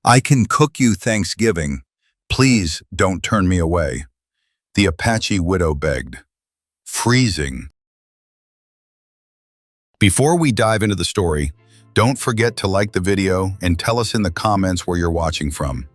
I can cook you Thanksgiving. Please don't turn me away. The Apache widow begged. Freezing. Before we dive into the story, don't forget to like the video and tell us in the comments where you're watching from.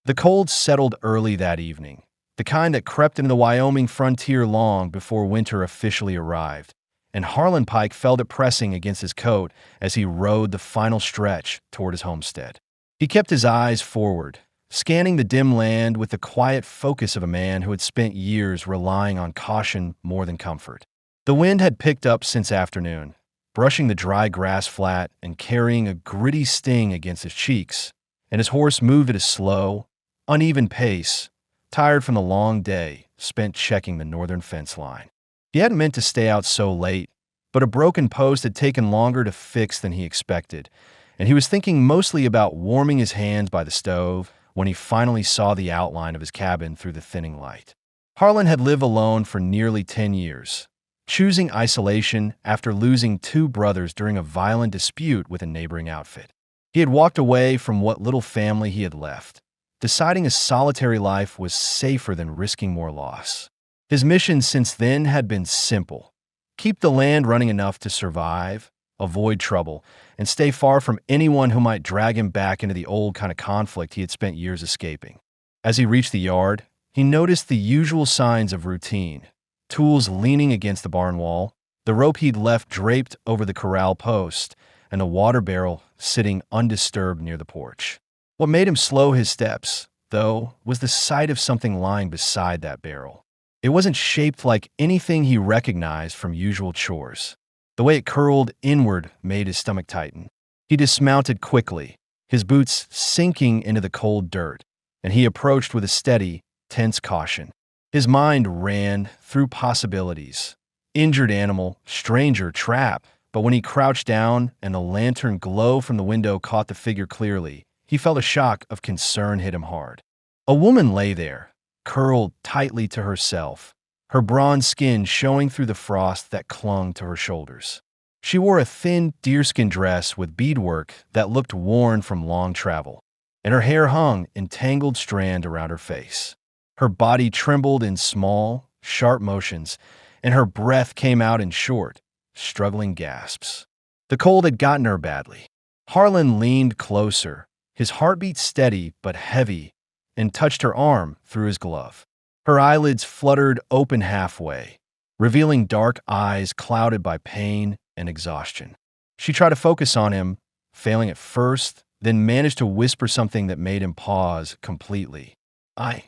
The cold settled early that evening, the kind that crept into the Wyoming frontier long before winter officially arrived, and Harlan Pike felt it pressing against his coat as he rode the final stretch toward his homestead. He kept his eyes forward, scanning the dim land with the quiet focus of a man who had spent years relying on caution more than comfort. The wind had picked up since afternoon, brushing the dry grass flat and carrying a gritty sting against his cheeks, and his horse moved at a slow, uneven pace, tired from the long day spent checking the northern fence line. He hadn't meant to stay out so late, but a broken post had taken longer to fix than he expected, and he was thinking mostly about warming his hands by the stove when he finally saw the outline of his cabin through the thinning light. Harlan had lived alone for nearly 10 years, choosing isolation after losing 2 brothers during a violent dispute with a neighboring outfit. He had walked away from what little family he had left, deciding a solitary life was safer than risking more loss. His mission since then had been simple: keep the land running enough to survive, avoid trouble, and stay far from anyone who might drag him back into the old kind of conflict he had spent years escaping. As he reached the yard, he noticed the usual signs of routine: tools leaning against the barn wall, the rope he'd left draped over the corral post, and a water barrel sitting undisturbed near the porch. What made him slow his steps, though, was the sight of something lying beside that barrel. It wasn't shaped like anything he recognized from usual chores. The way it curled inward made his stomach tighten. He dismounted quickly, his boots sinking into the cold dirt, and he approached with a steady, tense caution. His mind ran through possibilities: injured animal, stranger, trap. But when he crouched down and the lantern glow from the window caught the figure clearly, he felt a shock of concern hit him hard. A woman lay there, curled tightly to herself, her bronze skin showing through the frost that clung to her shoulders. She wore a thin deerskin dress with beadwork that looked worn from long travel, and her hair hung in tangled strand around her face. Her body trembled in small, sharp motions, and her breath came out in short, struggling gasps. The cold had gotten her badly. Harlan leaned closer, his heartbeat steady but heavy, and touched her arm through his glove. Her eyelids fluttered open halfway, revealing dark eyes clouded by pain and exhaustion. She tried to focus on him, failing at first, then managed to whisper something that made him pause completely. "I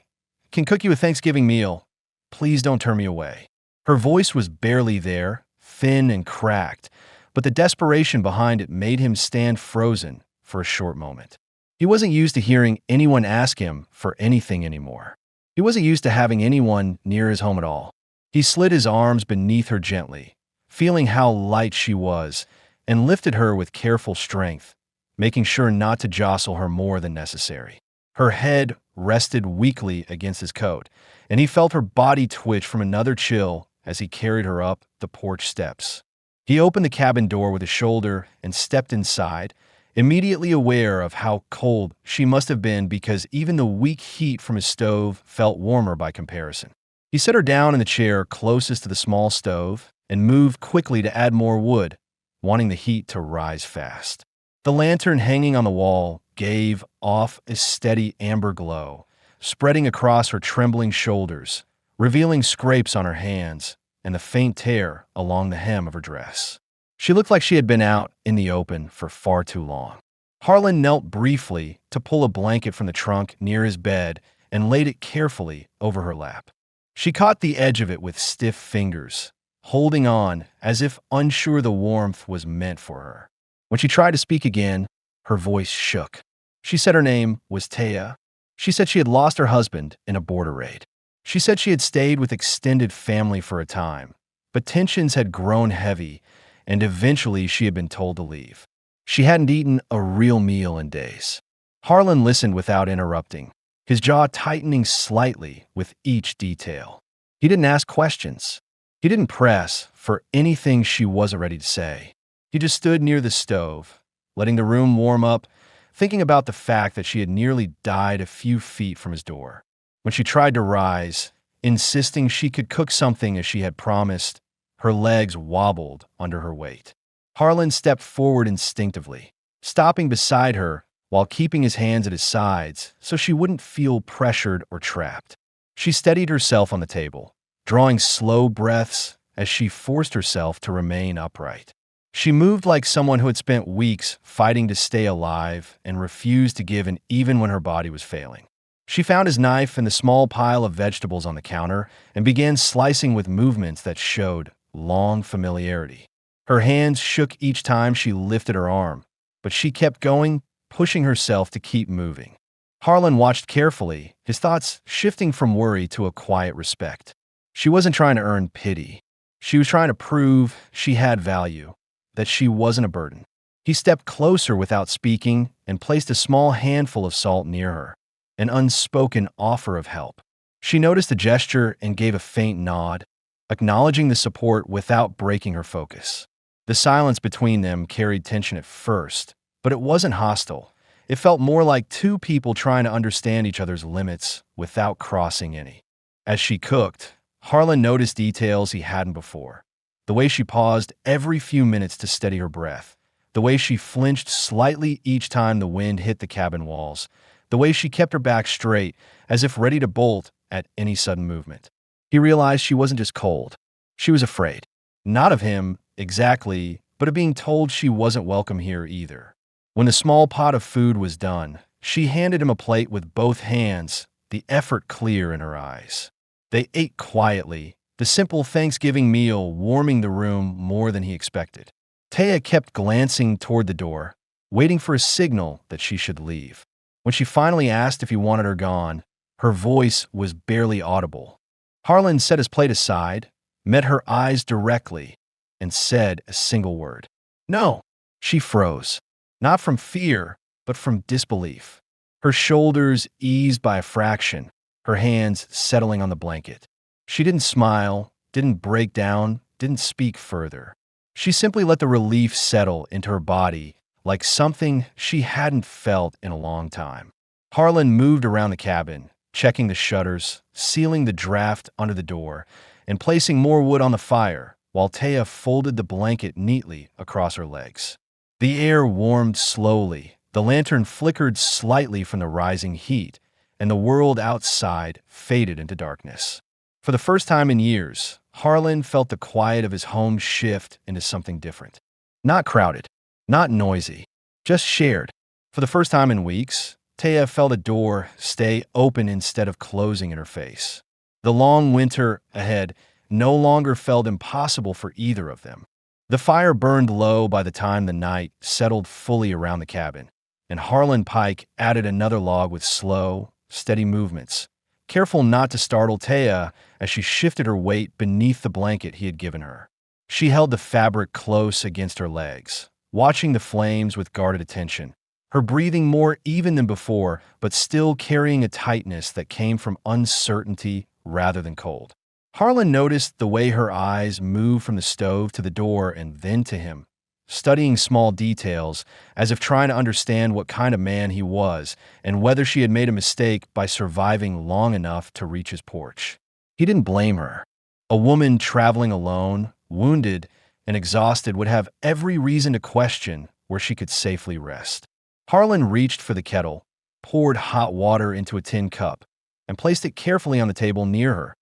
can cook you a Thanksgiving meal. Please don't turn me away." Her voice was barely there, thin and cracked, but the desperation behind it made him stand frozen for a short moment. He wasn't used to hearing anyone ask him for anything anymore. He wasn't used to having anyone near his home at all. He slid his arms beneath her gently, feeling how light she was, and lifted her with careful strength, making sure not to jostle her more than necessary. Her head rested weakly against his coat, and he felt her body twitch from another chill as he carried her up the porch steps. He opened the cabin door with a shoulder and stepped inside, immediately aware of how cold she must have been because even the weak heat from his stove felt warmer by comparison. He set her down in the chair closest to the small stove and moved quickly to add more wood, wanting the heat to rise fast. The lantern hanging on the wall gave off a steady amber glow, spreading across her trembling shoulders, revealing scrapes on her hands and the faint tear along the hem of her dress. She looked like she had been out in the open for far too long. Harlan knelt briefly to pull a blanket from the trunk near his bed and laid it carefully over her lap. She caught the edge of it with stiff fingers, holding on as if unsure the warmth was meant for her. When she tried to speak again, her voice shook. She said her name was Taya. She said she had lost her husband in a border raid. She said she had stayed with extended family for a time, but tensions had grown heavy, and eventually she had been told to leave. She hadn't eaten a real meal in days. Harlan listened without interrupting, his jaw tightening slightly with each detail. He didn't ask questions. He didn't press for anything she wasn't ready to say. He just stood near the stove, letting the room warm up, thinking about the fact that she had nearly died a few feet from his door. When she tried to rise, insisting she could cook something as she had promised, her legs wobbled under her weight. Harlan stepped forward instinctively, stopping beside her while keeping his hands at his sides so she wouldn't feel pressured or trapped. She steadied herself on the table, drawing slow breaths as she forced herself to remain upright. She moved like someone who had spent weeks fighting to stay alive and refused to give in even when her body was failing. She found his knife in the small pile of vegetables on the counter and began slicing with movements that showed long familiarity. Her hands shook each time she lifted her arm, but she kept going, pushing herself to keep moving. Harlan watched carefully, his thoughts shifting from worry to a quiet respect. She wasn't trying to earn pity. She was trying to prove she had value, that she wasn't a burden. He stepped closer without speaking and placed a small handful of salt near her, an unspoken offer of help. She noticed the gesture and gave a faint nod, acknowledging the support without breaking her focus. The silence between them carried tension at first, but it wasn't hostile. It felt more like two people trying to understand each other's limits without crossing any. As she cooked, Harlan noticed details he hadn't before. The way she paused every few minutes to steady her breath, the way she flinched slightly each time the wind hit the cabin walls, the way she kept her back straight as if ready to bolt at any sudden movement. He realized she wasn't just cold. She was afraid. Not of him, exactly, but of being told she wasn't welcome here either. When the small pot of food was done, she handed him a plate with both hands, the effort clear in her eyes. They ate quietly, the simple Thanksgiving meal warming the room more than he expected. Taya kept glancing toward the door, waiting for a signal that she should leave. When she finally asked if he wanted her gone, her voice was barely audible. Harlan set his plate aside, met her eyes directly, and said a single word. No. She froze, not from fear, but from disbelief. Her shoulders eased by a fraction, her hands settling on the blanket. She didn't smile, didn't break down, didn't speak further. She simply let the relief settle into her body like something she hadn't felt in a long time. Harlan moved around the cabin, checking the shutters, sealing the draft under the door, and placing more wood on the fire, while Taya folded the blanket neatly across her legs. The air warmed slowly, the lantern flickered slightly from the rising heat, and the world outside faded into darkness. For the first time in years, Harlan felt the quiet of his home shift into something different. Not crowded, not noisy, just shared. For the first time in weeks, Taya felt a door stay open instead of closing in her face. The long winter ahead no longer felt impossible for either of them. The fire burned low by the time the night settled fully around the cabin, and Harlan Pike added another log with slow, steady movements, careful not to startle Taya as she shifted her weight beneath the blanket he had given her. She held the fabric close against her legs, watching the flames with guarded attention, her breathing more even than before, but still carrying a tightness that came from uncertainty rather than cold. Harlan noticed the way her eyes moved from the stove to the door and then to him, studying small details as if trying to understand what kind of man he was and whether she had made a mistake by surviving long enough to reach his porch. He didn't blame her. A woman traveling alone, wounded, and exhausted would have every reason to question where she could safely rest. Harlan reached for the kettle, poured hot water into a tin cup, and placed it carefully on the table near her,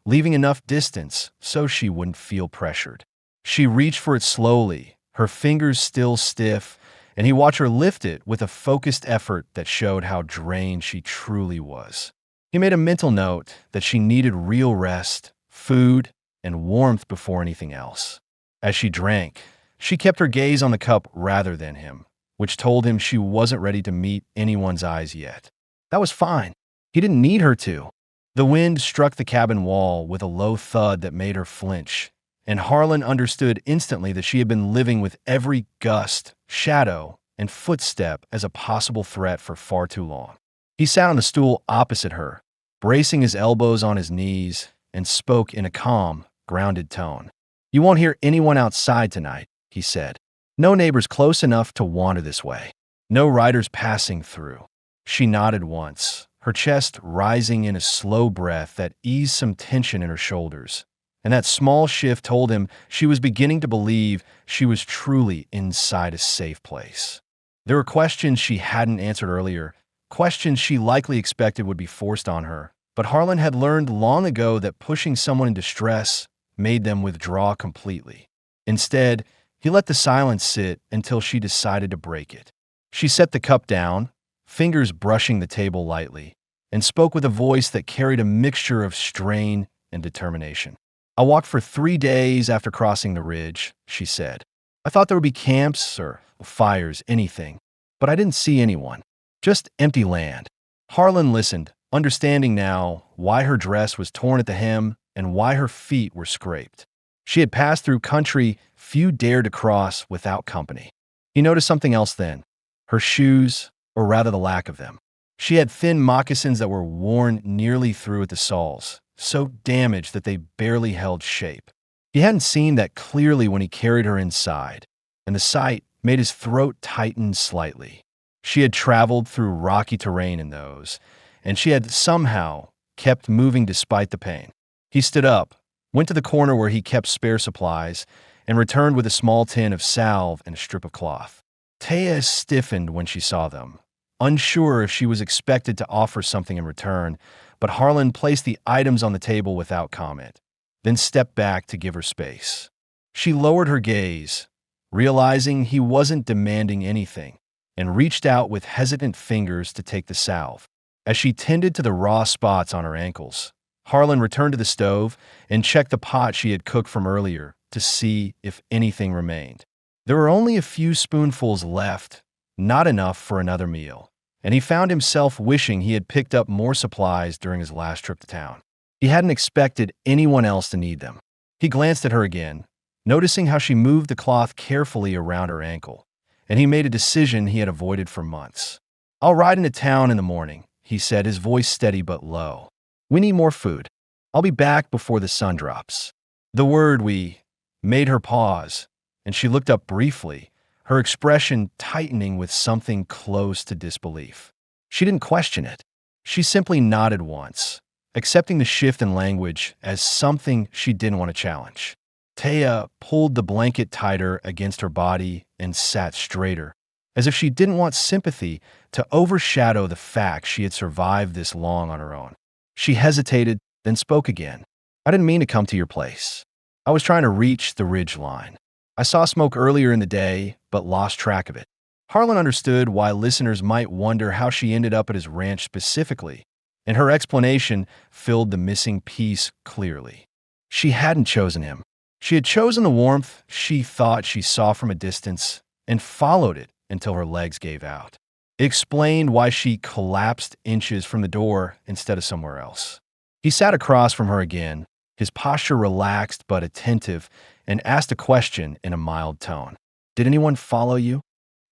leaving enough distance so she wouldn't feel pressured. She reached for it slowly, her fingers still stiff, and he watched her lift it with a focused effort that showed how drained she truly was. He made a mental note that she needed real rest, food, and warmth before anything else. As she drank, she kept her gaze on the cup rather than him, which told him she wasn't ready to meet anyone's eyes yet. That was fine. He didn't need her to. The wind struck the cabin wall with a low thud that made her flinch, and Harlan understood instantly that she had been living with every gust, shadow, and footstep as a possible threat for far too long. He sat on the stool opposite her, bracing his elbows on his knees, and spoke in a calm, grounded tone. "You won't hear anyone outside tonight," he said. No neighbors close enough to wander this way. No riders passing through. She nodded once, her chest rising in a slow breath that eased some tension in her shoulders. And that small shift told him she was beginning to believe she was truly inside a safe place. There were questions she hadn't answered earlier, questions she likely expected would be forced on her. But Harlan had learned long ago that pushing someone in distress made them withdraw completely. Instead, he let the silence sit until she decided to break it. She set the cup down, fingers brushing the table lightly, and spoke with a voice that carried a mixture of strain and determination. "I walked for 3 days after crossing the ridge," she said. "I thought there would be camps or fires, anything. But I didn't see anyone. Just empty land." Harlan listened, understanding now why her dress was torn at the hem and why her feet were scraped. She had passed through country few dared to cross without company. He noticed something else then: her shoes, or rather the lack of them. She had thin moccasins that were worn nearly through at the soles, so damaged that they barely held shape. He hadn't seen that clearly when he carried her inside, and the sight made his throat tighten slightly. She had traveled through rocky terrain in those, and she had somehow kept moving despite the pain. He stood up, went to the corner where he kept spare supplies, and returned with a small tin of salve and a strip of cloth. Taya stiffened when she saw them, unsure if she was expected to offer something in return, but Harlan placed the items on the table without comment, then stepped back to give her space. She lowered her gaze, realizing he wasn't demanding anything, and reached out with hesitant fingers to take the salve. As she tended to the raw spots on her ankles, Harlan returned to the stove and checked the pot she had cooked from earlier to see if anything remained. There were only a few spoonfuls left, not enough for another meal, and he found himself wishing he had picked up more supplies during his last trip to town. He hadn't expected anyone else to need them. He glanced at her again, noticing how she moved the cloth carefully around her ankle, and he made a decision he had avoided for months. "I'll ride into town in the morning," he said, his voice steady but low. "We need more food. I'll be back before the sun drops." The word "we" made her pause, and she looked up briefly, her expression tightening with something close to disbelief. She didn't question it. She simply nodded once, accepting the shift in language as something she didn't want to challenge. Taya pulled the blanket tighter against her body and sat straighter, as if she didn't want sympathy to overshadow the fact she had survived this long on her own. She hesitated, then spoke again. "I didn't mean to come to your place. I was trying to reach the ridge line. I saw smoke earlier in the day, but lost track of it." Harlan understood why listeners might wonder how she ended up at his ranch specifically, and her explanation filled the missing piece clearly. She hadn't chosen him. She had chosen the warmth she thought she saw from a distance and followed it until her legs gave out. It explained why she collapsed inches from the door instead of somewhere else. He sat across from her again, his posture relaxed but attentive, and asked a question in a mild tone. "Did anyone follow you?"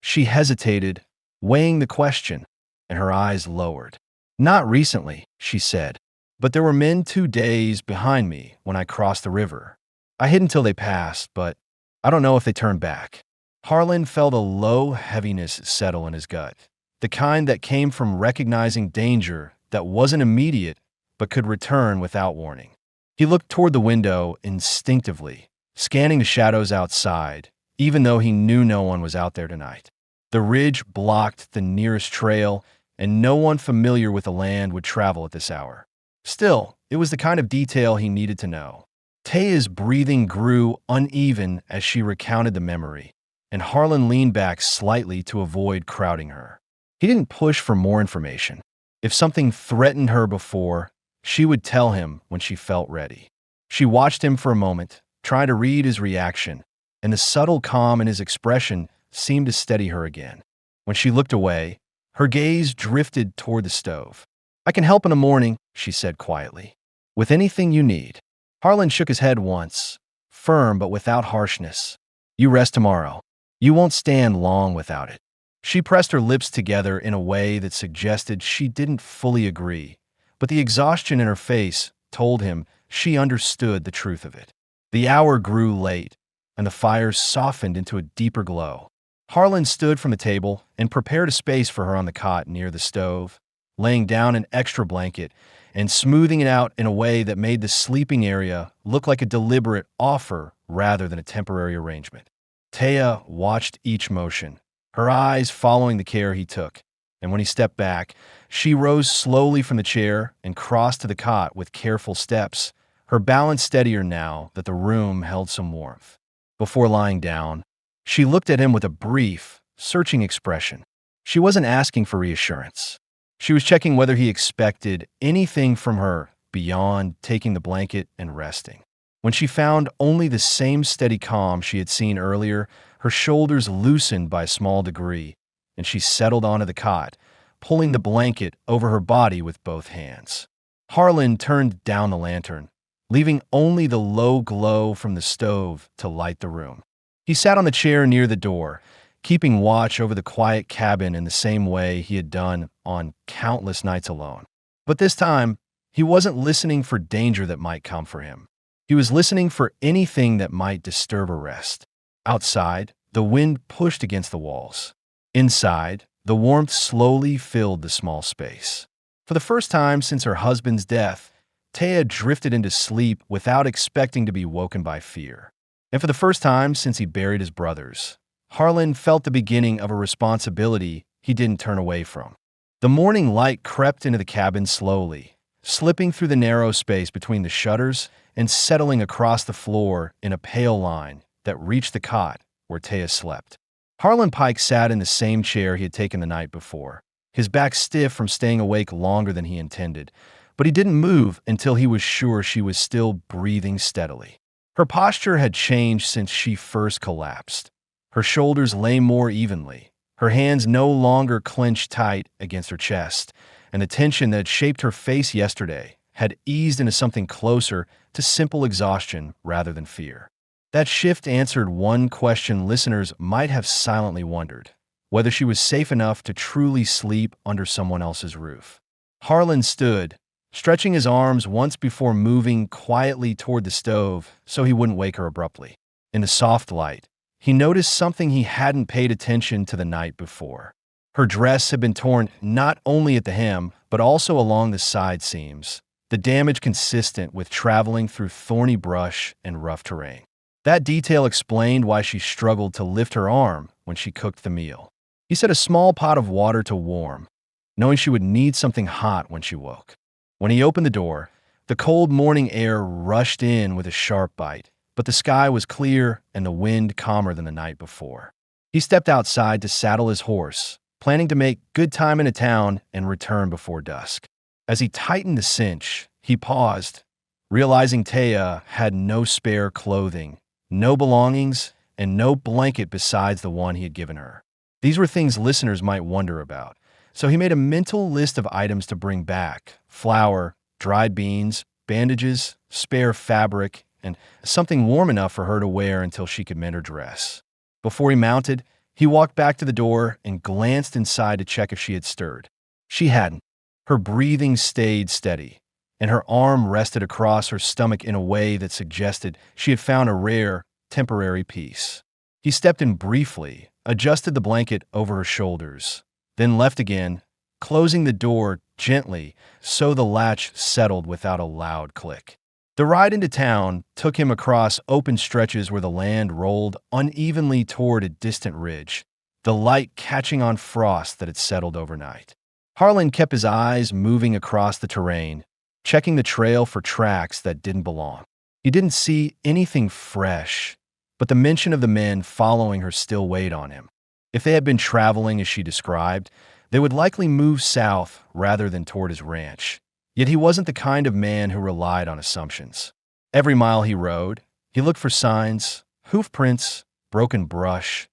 She hesitated, weighing the question, and her eyes lowered. "Not recently," she said, "but there were men 2 days behind me when I crossed the river. I hid until they passed, but I don't know if they turned back." Harlan felt a low heaviness settle in his gut, the kind that came from recognizing danger that wasn't immediate but could return without warning. He looked toward the window instinctively, scanning the shadows outside, even though he knew no one was out there tonight. The ridge blocked the nearest trail, and no one familiar with the land would travel at this hour. Still, it was the kind of detail he needed to know. Taya's breathing grew uneven as she recounted the memory, and Harlan leaned back slightly to avoid crowding her. He didn't push for more information. If something threatened her before, she would tell him when she felt ready. She watched him for a moment, trying to read his reaction, and the subtle calm in his expression seemed to steady her again. When she looked away, her gaze drifted toward the stove. "I can help in the morning," she said quietly. "With anything you need." Harlan shook his head once, firm but without harshness. "You rest tomorrow. You won't stand long without it." She pressed her lips together in a way that suggested she didn't fully agree, but the exhaustion in her face told him she understood the truth of it. The hour grew late, and the fire softened into a deeper glow. Harlan stood from the table and prepared a space for her on the cot near the stove, laying down an extra blanket and smoothing it out in a way that made the sleeping area look like a deliberate offer rather than a temporary arrangement. Taya watched each motion, her eyes following the care he took, and when he stepped back, she rose slowly from the chair and crossed to the cot with careful steps, her balance steadier now that the room held some warmth. Before lying down, she looked at him with a brief, searching expression. She wasn't asking for reassurance. She was checking whether he expected anything from her beyond taking the blanket and resting. When she found only the same steady calm she had seen earlier, her shoulders loosened by a small degree, and she settled onto the cot, pulling the blanket over her body with both hands. Harlan turned down the lantern, leaving only the low glow from the stove to light the room. He sat on the chair near the door, keeping watch over the quiet cabin in the same way he had done on countless nights alone. But this time, he wasn't listening for danger that might come for him. He was listening for anything that might disturb her rest. Outside, the wind pushed against the walls. Inside, the warmth slowly filled the small space. For the first time since her husband's death, Taya drifted into sleep without expecting to be woken by fear. And for the first time since he buried his brothers, Harlan felt the beginning of a responsibility he didn't turn away from. The morning light crept into the cabin slowly, slipping through the narrow space between the shutters and settling across the floor in a pale line that reached the cot where Taya slept. Harlan Pike sat in the same chair he had taken the night before, his back stiff from staying awake longer than he intended, but he didn't move until he was sure she was still breathing steadily. Her posture had changed since she first collapsed. Her shoulders lay more evenly, her hands no longer clenched tight against her chest, and the tension that had shaped her face yesterday had eased into something closer to simple exhaustion rather than fear. That shift answered one question listeners might have silently wondered: whether she was safe enough to truly sleep under someone else's roof. Harlan stood, stretching his arms once before moving quietly toward the stove so he wouldn't wake her abruptly. In the soft light, he noticed something he hadn't paid attention to the night before. Her dress had been torn not only at the hem, but also along the side seams, the damage consistent with traveling through thorny brush and rough terrain. That detail explained why she struggled to lift her arm when she cooked the meal. He set a small pot of water to warm, knowing she would need something hot when she woke. When he opened the door, the cold morning air rushed in with a sharp bite, but the sky was clear and the wind calmer than the night before. He stepped outside to saddle his horse, planning to make good time into town and return before dusk. As he tightened the cinch, he paused, realizing Taya had no spare clothing, no belongings, and no blanket besides the one he had given her. These were things listeners might wonder about, so he made a mental list of items to bring back: flour, dried beans, bandages, spare fabric, and something warm enough for her to wear until she could mend her dress. Before he mounted, he walked back to the door and glanced inside to check if she had stirred. She hadn't. Her breathing stayed steady, and her arm rested across her stomach in a way that suggested she had found a rare, temporary peace. He stepped in briefly, adjusted the blanket over her shoulders, then left again, closing the door gently so the latch settled without a loud click. The ride into town took him across open stretches where the land rolled unevenly toward a distant ridge, the light catching on frost that had settled overnight. Harlan kept his eyes moving across the terrain, checking the trail for tracks that didn't belong. He didn't see anything fresh, but the mention of the men following her still weighed on him. If they had been traveling as she described, they would likely move south rather than toward his ranch. Yet he wasn't the kind of man who relied on assumptions. Every mile he rode, he looked for signs: hoof prints, broken brush,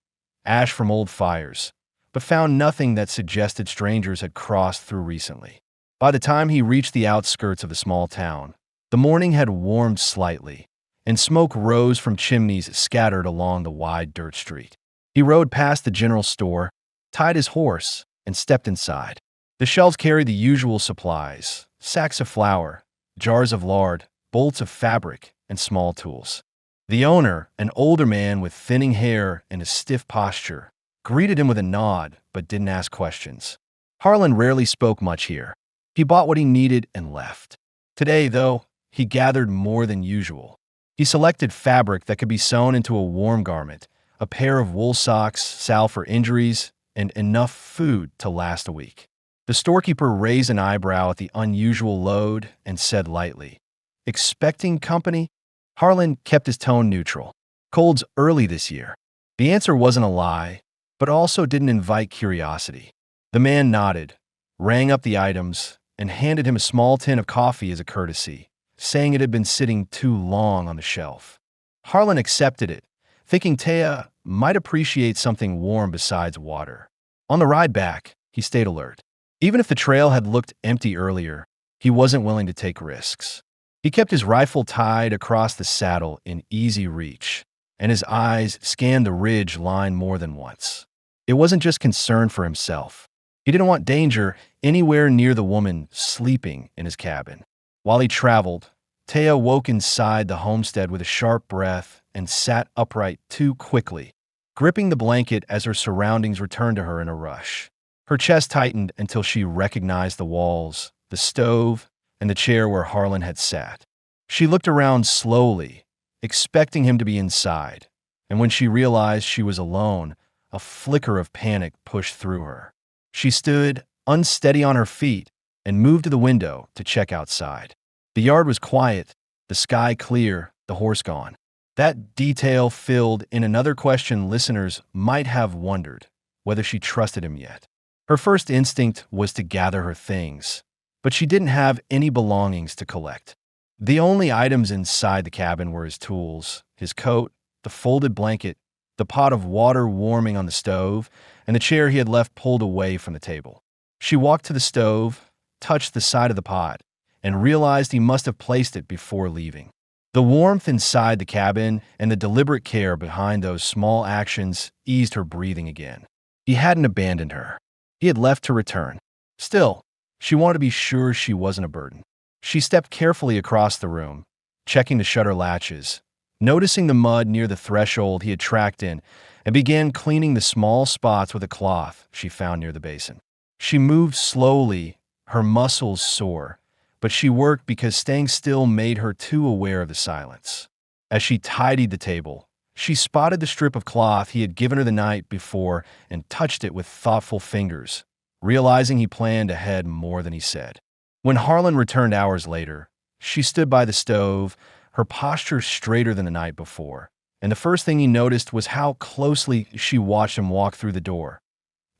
ash from old fires, but found nothing that suggested strangers had crossed through recently. By the time he reached the outskirts of the small town, the morning had warmed slightly, and smoke rose from chimneys scattered along the wide dirt street. He rode past the general store, tied his horse, and stepped inside. The shelves carried the usual supplies: sacks of flour, jars of lard, bolts of fabric, and small tools. The owner, an older man with thinning hair and a stiff posture, greeted him with a nod but didn't ask questions. Harlan rarely spoke much here. He bought what he needed and left. Today, though, he gathered more than usual. He selected fabric that could be sewn into a warm garment, a pair of wool socks, salve for injuries, and enough food to last a week. The storekeeper raised an eyebrow at the unusual load and said lightly, "Expecting company?" Harlan kept his tone neutral. "Cold's early this year." The answer wasn't a lie, but also didn't invite curiosity. The man nodded, rang up the items, and handed him a small tin of coffee as a courtesy, saying it had been sitting too long on the shelf. Harlan accepted it, thinking Taya might appreciate something warm besides water. On the ride back, he stayed alert. Even if the trail had looked empty earlier, he wasn't willing to take risks. He kept his rifle tied across the saddle in easy reach, and his eyes scanned the ridge line more than once. It wasn't just concern for himself. He didn't want danger anywhere near the woman sleeping in his cabin. While he traveled, Taya woke inside the homestead with a sharp breath and sat upright too quickly, gripping the blanket as her surroundings returned to her in a rush. Her chest tightened until she recognized the walls, the stove, and the chair where Harlan had sat. She looked around slowly, expecting him to be inside, and when she realized she was alone, a flicker of panic pushed through her. She stood, unsteady on her feet, and moved to the window to check outside. The yard was quiet, the sky clear, the horse gone. That detail filled in another question listeners might have wondered whether she trusted him yet. Her first instinct was to gather her things, but she didn't have any belongings to collect. The only items inside the cabin were his tools, his coat, the folded blanket, the pot of water warming on the stove, and the chair he had left pulled away from the table. She walked to the stove, touched the side of the pot, and realized he must have placed it before leaving. The warmth inside the cabin and the deliberate care behind those small actions eased her breathing again. He hadn't abandoned her. He had left to return. Still, she wanted to be sure she wasn't a burden. She stepped carefully across the room, checking the shutter latches, noticing the mud near the threshold he had tracked in, and began cleaning the small spots with a cloth she found near the basin. She moved slowly, her muscles sore, but she worked because staying still made her too aware of the silence. As she tidied the table, she spotted the strip of cloth he had given her the night before and touched it with thoughtful fingers, realizing he planned ahead more than he said. When Harlan returned hours later, she stood by the stove, her posture straighter than the night before, and the first thing he noticed was how closely she watched him walk through the door.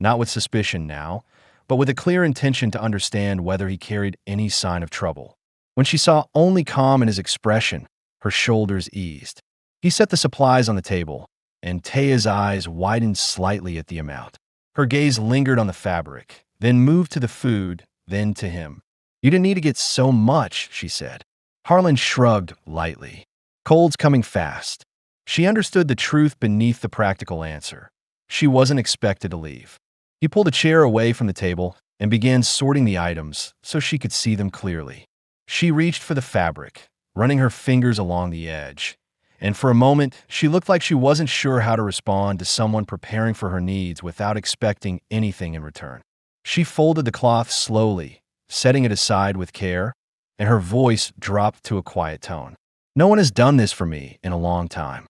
Not with suspicion now, but with a clear intention to understand whether he carried any sign of trouble. When she saw only calm in his expression, her shoulders eased. He set the supplies on the table, and Taya's eyes widened slightly at the amount. Her gaze lingered on the fabric, then moved to the food, then to him. "You didn't need to get so much," she said. Harlan shrugged lightly. "Cold's coming fast." She understood the truth beneath the practical answer. She wasn't expected to leave. He pulled a chair away from the table and began sorting the items so she could see them clearly. She reached for the fabric, running her fingers along the edge, and for a moment she looked like she wasn't sure how to respond to someone preparing for her needs without expecting anything in return. She folded the cloth slowly, setting it aside with care, and her voice dropped to a quiet tone. "No one has done this for me in a long time."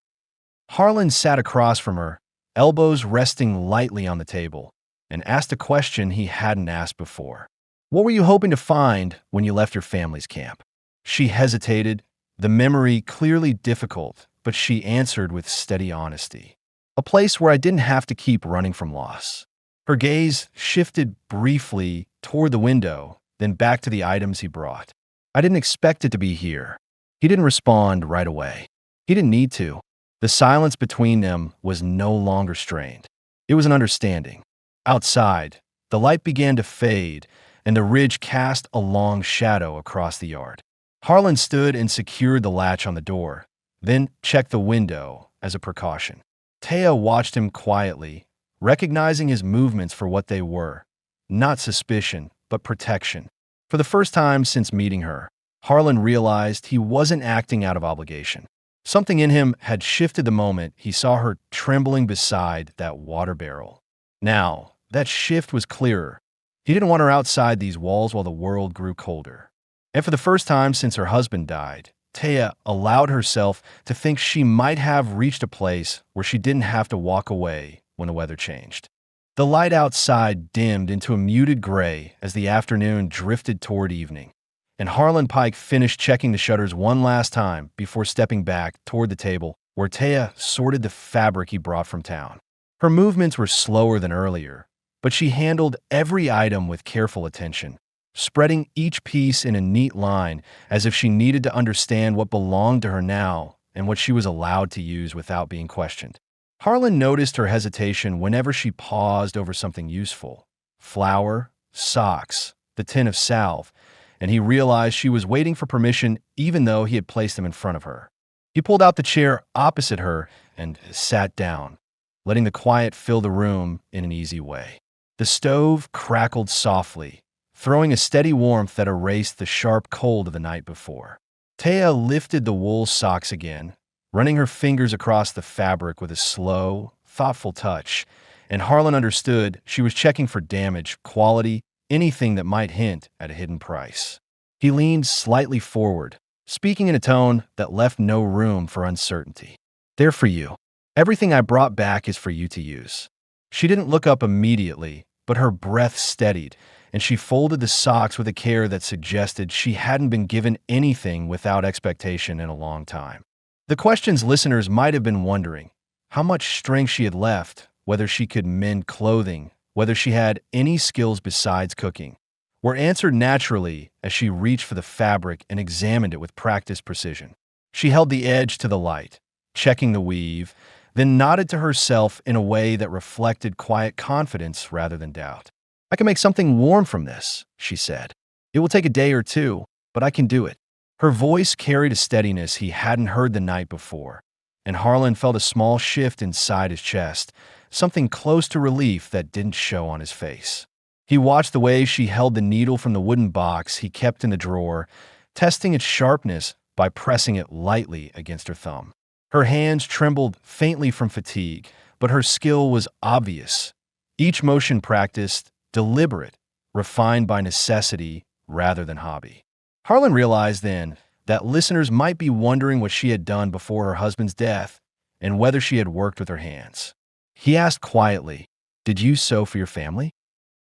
Harlan sat across from her, elbows resting lightly on the table, and asked a question he hadn't asked before. "What were you hoping to find when you left your family's camp?" She hesitated, the memory clearly difficult, but she answered with steady honesty. "A place where I didn't have to keep running from loss." Her gaze shifted briefly toward the window, then back to the items he brought. "I didn't expect it to be here." He didn't respond right away. He didn't need to. The silence between them was no longer strained. It was an understanding. Outside, the light began to fade, and the ridge cast a long shadow across the yard. Harlan stood and secured the latch on the door, then checked the window as a precaution. Taya watched him quietly, recognizing his movements for what they were. Not suspicion, but protection. For the first time since meeting her, Harlan realized he wasn't acting out of obligation. Something in him had shifted the moment he saw her trembling beside that water barrel. Now, that shift was clearer. He didn't want her outside these walls while the world grew colder. And for the first time since her husband died, Taya allowed herself to think she might have reached a place where she didn't have to walk away when the weather changed. The light outside dimmed into a muted gray as the afternoon drifted toward evening, and Harlan Pike finished checking the shutters one last time before stepping back toward the table where Taya sorted the fabric he brought from town. Her movements were slower than earlier, but she handled every item with careful attention, spreading each piece in a neat line as if she needed to understand what belonged to her now and what she was allowed to use without being questioned. Harlan noticed her hesitation whenever she paused over something useful: flour, socks, the tin of salve, and he realized she was waiting for permission even though he had placed them in front of her. He pulled out the chair opposite her and sat down, letting the quiet fill the room in an easy way. The stove crackled softly, throwing a steady warmth that erased the sharp cold of the night before. Taya lifted the wool socks again, running her fingers across the fabric with a slow, thoughtful touch, and Harlan understood she was checking for damage, quality, anything that might hint at a hidden price. He leaned slightly forward, speaking in a tone that left no room for uncertainty. "They're for you. Everything I brought back is for you to use." She didn't look up immediately, but her breath steadied, and she folded the socks with a care that suggested she hadn't been given anything without expectation in a long time. The questions listeners might have been wondering: how much strength she had left, whether she could mend clothing, whether she had any skills besides cooking, were answered naturally as she reached for the fabric and examined it with practiced precision. She held the edge to the light, checking the weave, then nodded to herself in a way that reflected quiet confidence rather than doubt. "I can make something warm from this," she said. "It will take a day or two, but I can do it." Her voice carried a steadiness he hadn't heard the night before, and Harlan felt a small shift inside his chest, something close to relief that didn't show on his face. He watched the way she held the needle from the wooden box he kept in the drawer, testing its sharpness by pressing it lightly against her thumb. Her hands trembled faintly from fatigue, but her skill was obvious. Each motion practiced, deliberate, refined by necessity rather than hobby. Harlan realized then that listeners might be wondering what she had done before her husband's death and whether she had worked with her hands. He asked quietly, "Did you sew for your family?"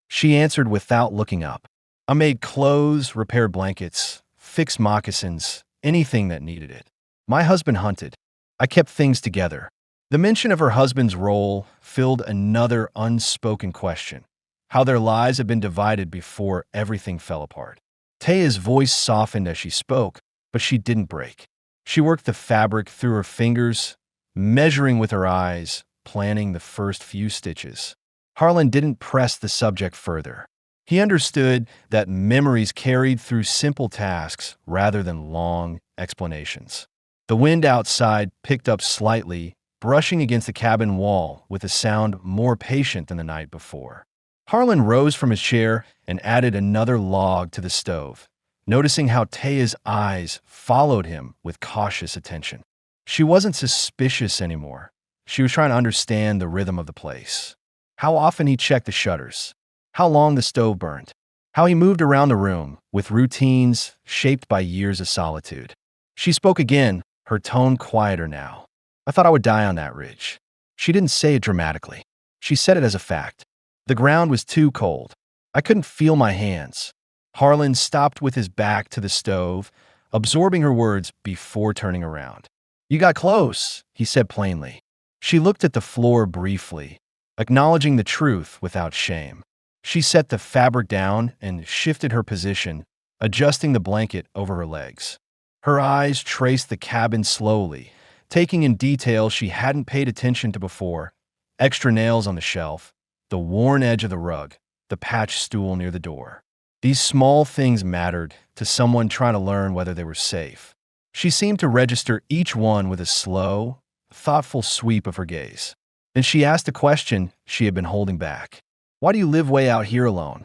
She answered without looking up. "I made clothes, repaired blankets, fixed moccasins, anything that needed it. My husband hunted. I kept things together." The mention of her husband's role filled another unspoken question: how their lives had been divided before everything fell apart. Taya's voice softened as she spoke, but she didn't break. She worked the fabric through her fingers, measuring with her eyes, planning the first few stitches. Harlan didn't press the subject further. He understood that memories carried through simple tasks rather than long explanations. The wind outside picked up slightly, brushing against the cabin wall with a sound more patient than the night before. Harlan rose from his chair and added another log to the stove, noticing how Taya's eyes followed him with cautious attention. She wasn't suspicious anymore. She was trying to understand the rhythm of the place. How often he checked the shutters, how long the stove burned, how he moved around the room with routines shaped by years of solitude. She spoke again, her tone quieter now. "I thought I would die on that ridge." She didn't say it dramatically. She said it as a fact. The ground was too cold. I couldn't feel my hands. Harlan stopped with his back to the stove, absorbing her words before turning around. "You got close," he said plainly. She looked at the floor briefly, acknowledging the truth without shame. She set the fabric down and shifted her position, adjusting the blanket over her legs. Her eyes traced the cabin slowly, taking in details she hadn't paid attention to before: extra nails on the shelf, the worn edge of the rug, the patched stool near the door. These small things mattered to someone trying to learn whether they were safe. She seemed to register each one with a slow, thoughtful sweep of her gaze. Then she asked a question she had been holding back. "Why do you live way out here alone?"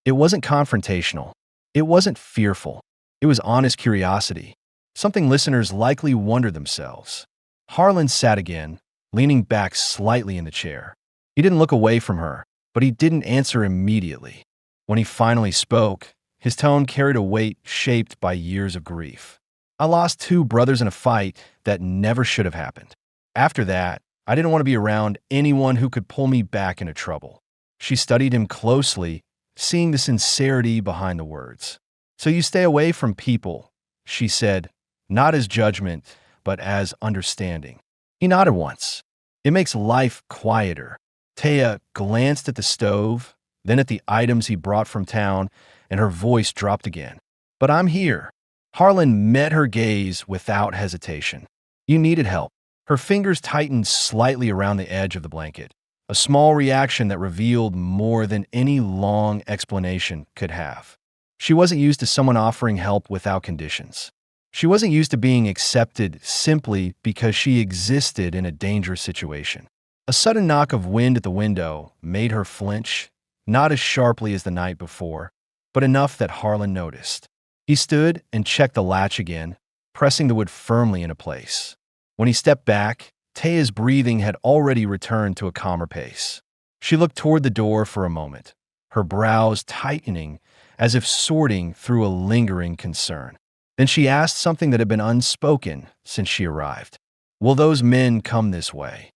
It wasn't confrontational. It wasn't fearful. It was honest curiosity. something listeners likely wondered themselves. Harlan sat again, leaning back slightly in the chair. He didn't look away from her, but he didn't answer immediately. When he finally spoke, his tone carried a weight shaped by years of grief. I lost two brothers in a fight that never should have happened. After that, I didn't want to be around anyone who could pull me back into trouble. She studied him closely, seeing the sincerity behind the words. So you stay away from people, she said, not as judgment, but as understanding. He nodded once. It makes life quieter. Taya glanced at the stove, then at the items he brought from town, and her voice dropped again. But I'm here. Harlan met her gaze without hesitation. You needed help. Her fingers tightened slightly around the edge of the blanket, a small reaction that revealed more than any long explanation could have. She wasn't used to someone offering help without conditions. She wasn't used to being accepted simply because she existed in a dangerous situation. A sudden knock of wind at the window made her flinch, not as sharply as the night before, but enough that Harlan noticed. He stood and checked the latch again, pressing the wood firmly into place. When he stepped back, Taya's breathing had already returned to a calmer pace. She looked toward the door for a moment, her brows tightening as if sorting through a lingering concern. Then she asked something that had been unspoken since she arrived. Will those men come this way?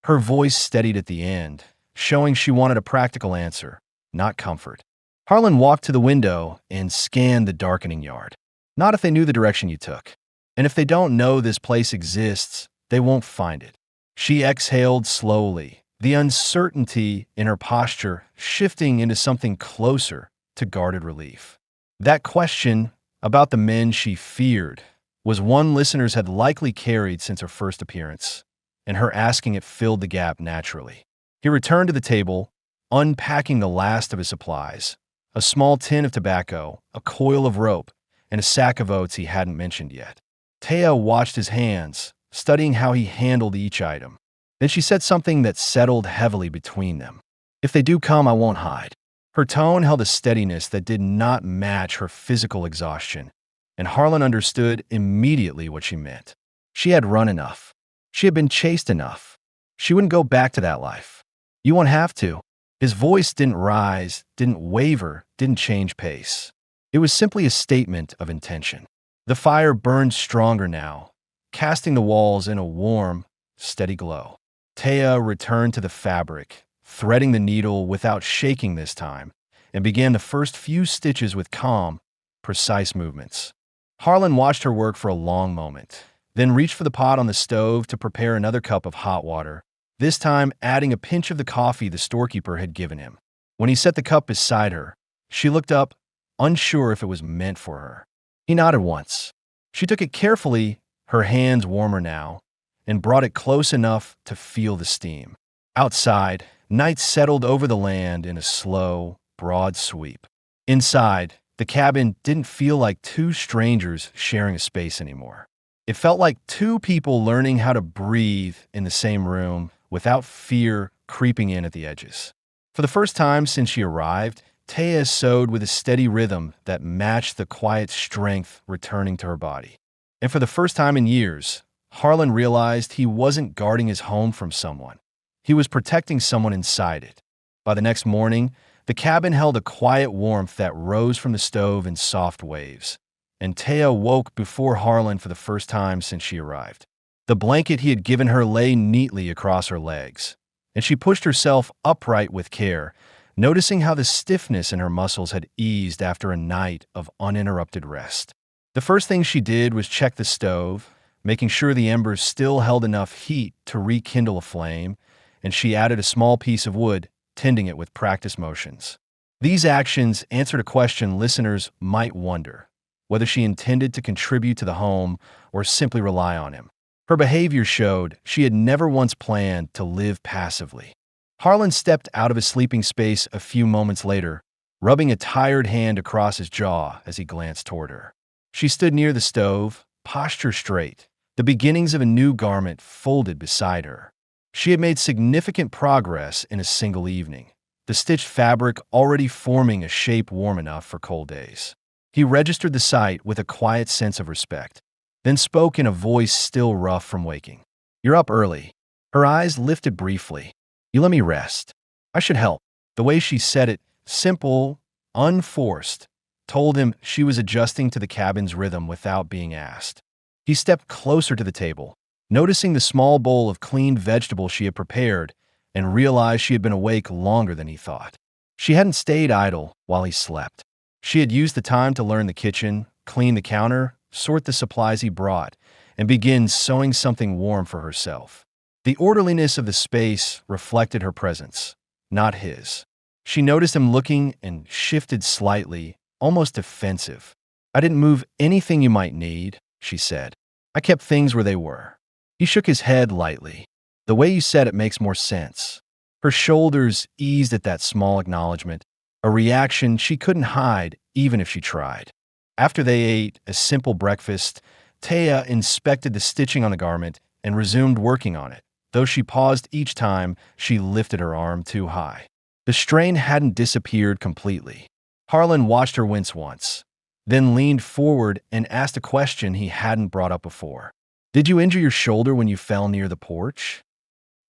Her voice steadied at the end, showing she wanted a practical answer, not comfort. Harlan walked to the window and scanned the darkening yard. Not if they knew the direction you took. And if they don't know this place exists, they won't find it. She exhaled slowly, the uncertainty in her posture shifting into something closer to guarded relief. That question about the men she feared was one listeners had likely carried since her first appearance, and her asking it filled the gap naturally. He returned to the table, unpacking the last of his supplies, a small tin of tobacco, a coil of rope, and a sack of oats he hadn't mentioned yet. Taya watched his hands, studying how he handled each item. Then she said something that settled heavily between them. If they do come, I won't hide. Her tone held a steadiness that did not match her physical exhaustion, and Harlan understood immediately what she meant. She had run enough. She had been chased enough. She wouldn't go back to that life. You won't have to. His voice didn't rise, didn't waver, didn't change pace. It was simply a statement of intention. The fire burned stronger now, casting the walls in a warm, steady glow. Taya returned to the fabric, threading the needle without shaking this time, and began the first few stitches with calm, precise movements. Harlan watched her work for a long moment, then reached for the pot on the stove to prepare another cup of hot water, this time adding a pinch of the coffee the storekeeper had given him. When he set the cup beside her, she looked up, unsure if it was meant for her. He nodded once. She took it carefully, her hands warmer now, and brought it close enough to feel the steam. Outside, night settled over the land in a slow, broad sweep. Inside, the cabin didn't feel like two strangers sharing a space anymore. It felt like two people learning how to breathe in the same room without fear creeping in at the edges. For the first time since she arrived, Taya sewed with a steady rhythm that matched the quiet strength returning to her body. And for the first time in years, Harlan realized he wasn't guarding his home from someone. He was protecting someone inside it. By the next morning, the cabin held a quiet warmth that rose from the stove in soft waves, and Taya woke before Harlan for the first time since she arrived. The blanket he had given her lay neatly across her legs, and she pushed herself upright with care, noticing how the stiffness in her muscles had eased after a night of uninterrupted rest. The first thing she did was check the stove, making sure the embers still held enough heat to rekindle a flame, and she added a small piece of wood, tending it with practiced motions. These actions answered a question listeners might wonder, whether she intended to contribute to the home or simply rely on him. Her behavior showed she had never once planned to live passively. Harlan stepped out of his sleeping space a few moments later, rubbing a tired hand across his jaw as he glanced toward her. She stood near the stove, posture straight, the beginnings of a new garment folded beside her. She had made significant progress in a single evening, the stitched fabric already forming a shape warm enough for cold days. He registered the sight with a quiet sense of respect. then spoke in a voice still rough from waking. "You're up early." Her eyes lifted briefly. "You let me rest. I should help." The way she said it, simple, unforced, told him she was adjusting to the cabin's rhythm without being asked. He stepped closer to the table, noticing the small bowl of cleaned vegetables she had prepared, and realized she had been awake longer than he thought. She hadn't stayed idle while he slept. She had used the time to learn the kitchen, clean the counter, sort the supplies he brought, and begin sewing something warm for herself. The orderliness of the space reflected her presence, not his. She noticed him looking and shifted slightly, almost defensive. "I didn't move anything you might need," she said. "I kept things where they were." He shook his head lightly. "The way you said it makes more sense." Her shoulders eased at that small acknowledgement, a reaction she couldn't hide even if she tried. After they ate a simple breakfast, Taya inspected the stitching on the garment and resumed working on it, though she paused each time she lifted her arm too high. The strain hadn't disappeared completely. Harlan watched her wince once, then leaned forward and asked a question he hadn't brought up before. "Did you injure your shoulder when you fell near the porch?"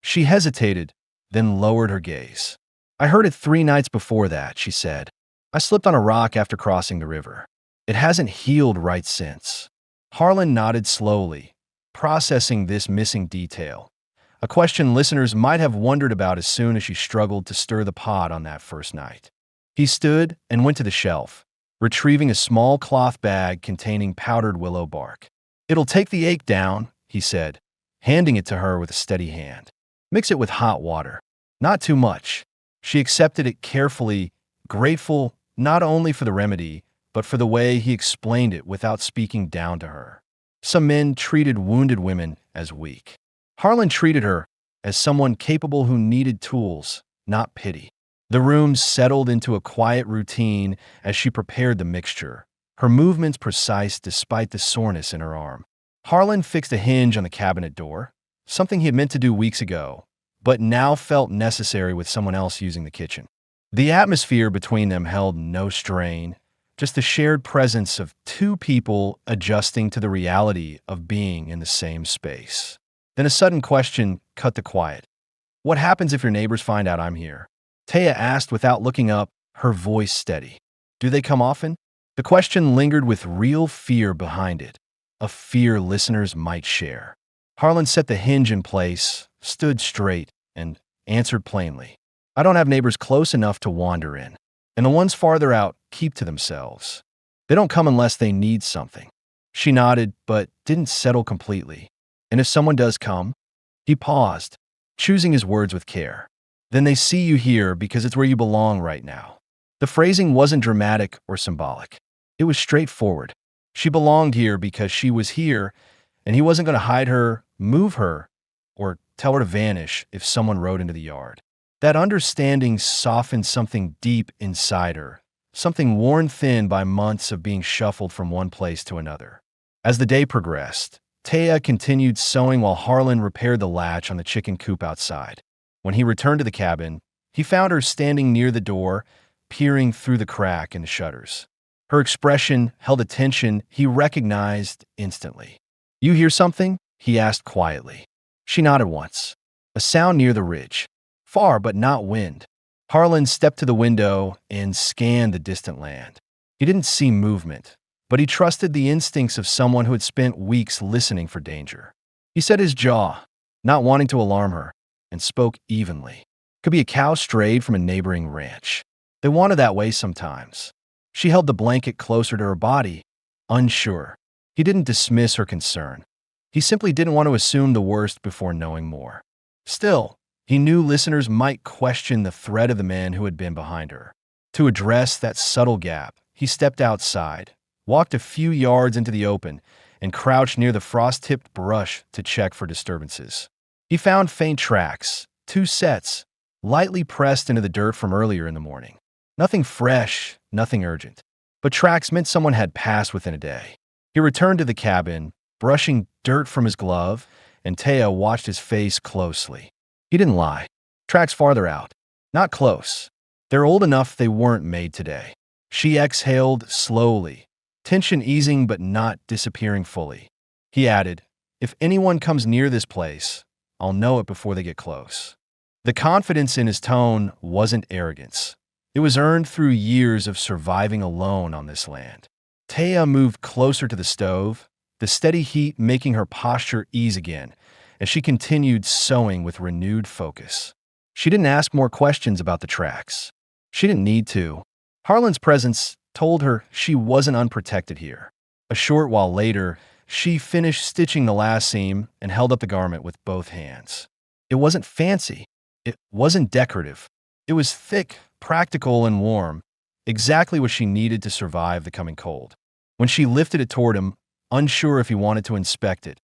She hesitated, then lowered her gaze. "I heard it 3 nights before that," she said. "I slipped on a rock after crossing the river. It hasn't healed right since." Harlan nodded slowly, processing this missing detail, a question listeners might have wondered about as soon as she struggled to stir the pot on that first night. He stood and went to the shelf, retrieving a small cloth bag containing powdered willow bark. "It'll take the ache down," he said, handing it to her with a steady hand. "Mix it with hot water. Not too much." She accepted it carefully, grateful not only for the remedy, but for the way he explained it without speaking down to her. Some men treated wounded women as weak. Harlan treated her as someone capable who needed tools, not pity. The room settled into a quiet routine as she prepared the mixture, her movements precise despite the soreness in her arm. Harlan fixed a hinge on the cabinet door, something he had meant to do weeks ago, but now felt necessary with someone else using the kitchen. The atmosphere between them held no strain, just the shared presence of 2 people adjusting to the reality of being in the same space. Then a sudden question cut the quiet. "What happens if your neighbors find out I'm here?" Taya asked without looking up, her voice steady. "Do they come often?" The question lingered with real fear behind it, a fear listeners might share. Harlan set the hinge in place, stood straight, and answered plainly. "I don't have neighbors close enough to wander in, and the ones farther out keep to themselves. They don't come unless they need something." She nodded, but didn't settle completely. "And if someone does come?" He paused, choosing his words with care. "Then they see you here because it's where you belong right now." The phrasing wasn't dramatic or symbolic. It was straightforward. She belonged here because she was here, and he wasn't going to hide her, move her, or tell her to vanish if someone rode into the yard. That understanding softened something deep inside her, something worn thin by months of being shuffled from one place to another. As the day progressed, Taya continued sewing while Harlan repaired the latch on the chicken coop outside. When he returned to the cabin, he found her standing near the door, peering through the crack in the shutters. Her expression held a tension he recognized instantly. "You hear something?" he asked quietly. She nodded once. A sound near the ridge. Far but not wind. Harlan stepped to the window and scanned the distant land. He didn't see movement, but he trusted the instincts of someone who had spent weeks listening for danger. He set his jaw, not wanting to alarm her, and spoke evenly. Could be a cow strayed from a neighboring ranch. They wanted that way sometimes. She held the blanket closer to her body, unsure. He didn't dismiss her concern. He simply didn't want to assume the worst before knowing more. Still, he knew listeners might question the threat of the man who had been behind her. To address that subtle gap, he stepped outside, walked a few yards into the open, and crouched near the frost-tipped brush to check for disturbances. He found faint tracks, 2 sets, lightly pressed into the dirt from earlier in the morning. Nothing fresh, nothing urgent, but tracks meant someone had passed within a day. He returned to the cabin, brushing dirt from his glove, and Taya watched his face closely. He didn't lie. Tracks farther out. Not close. They're old enough they weren't made today. She exhaled slowly, tension easing but not disappearing fully. He added, "If anyone comes near this place, I'll know it before they get close." The confidence in his tone wasn't arrogance. It was earned through years of surviving alone on this land. Taya moved closer to the stove, the steady heat making her posture ease again as she continued sewing with renewed focus. She didn't ask more questions about the tracks. She didn't need to. Harlan's presence told her she wasn't unprotected here. A short while later, she finished stitching the last seam and held up the garment with both hands. It wasn't fancy. It wasn't decorative. It was thick, practical, and warm, exactly what she needed to survive the coming cold. When she lifted it toward him, unsure if he wanted to inspect it,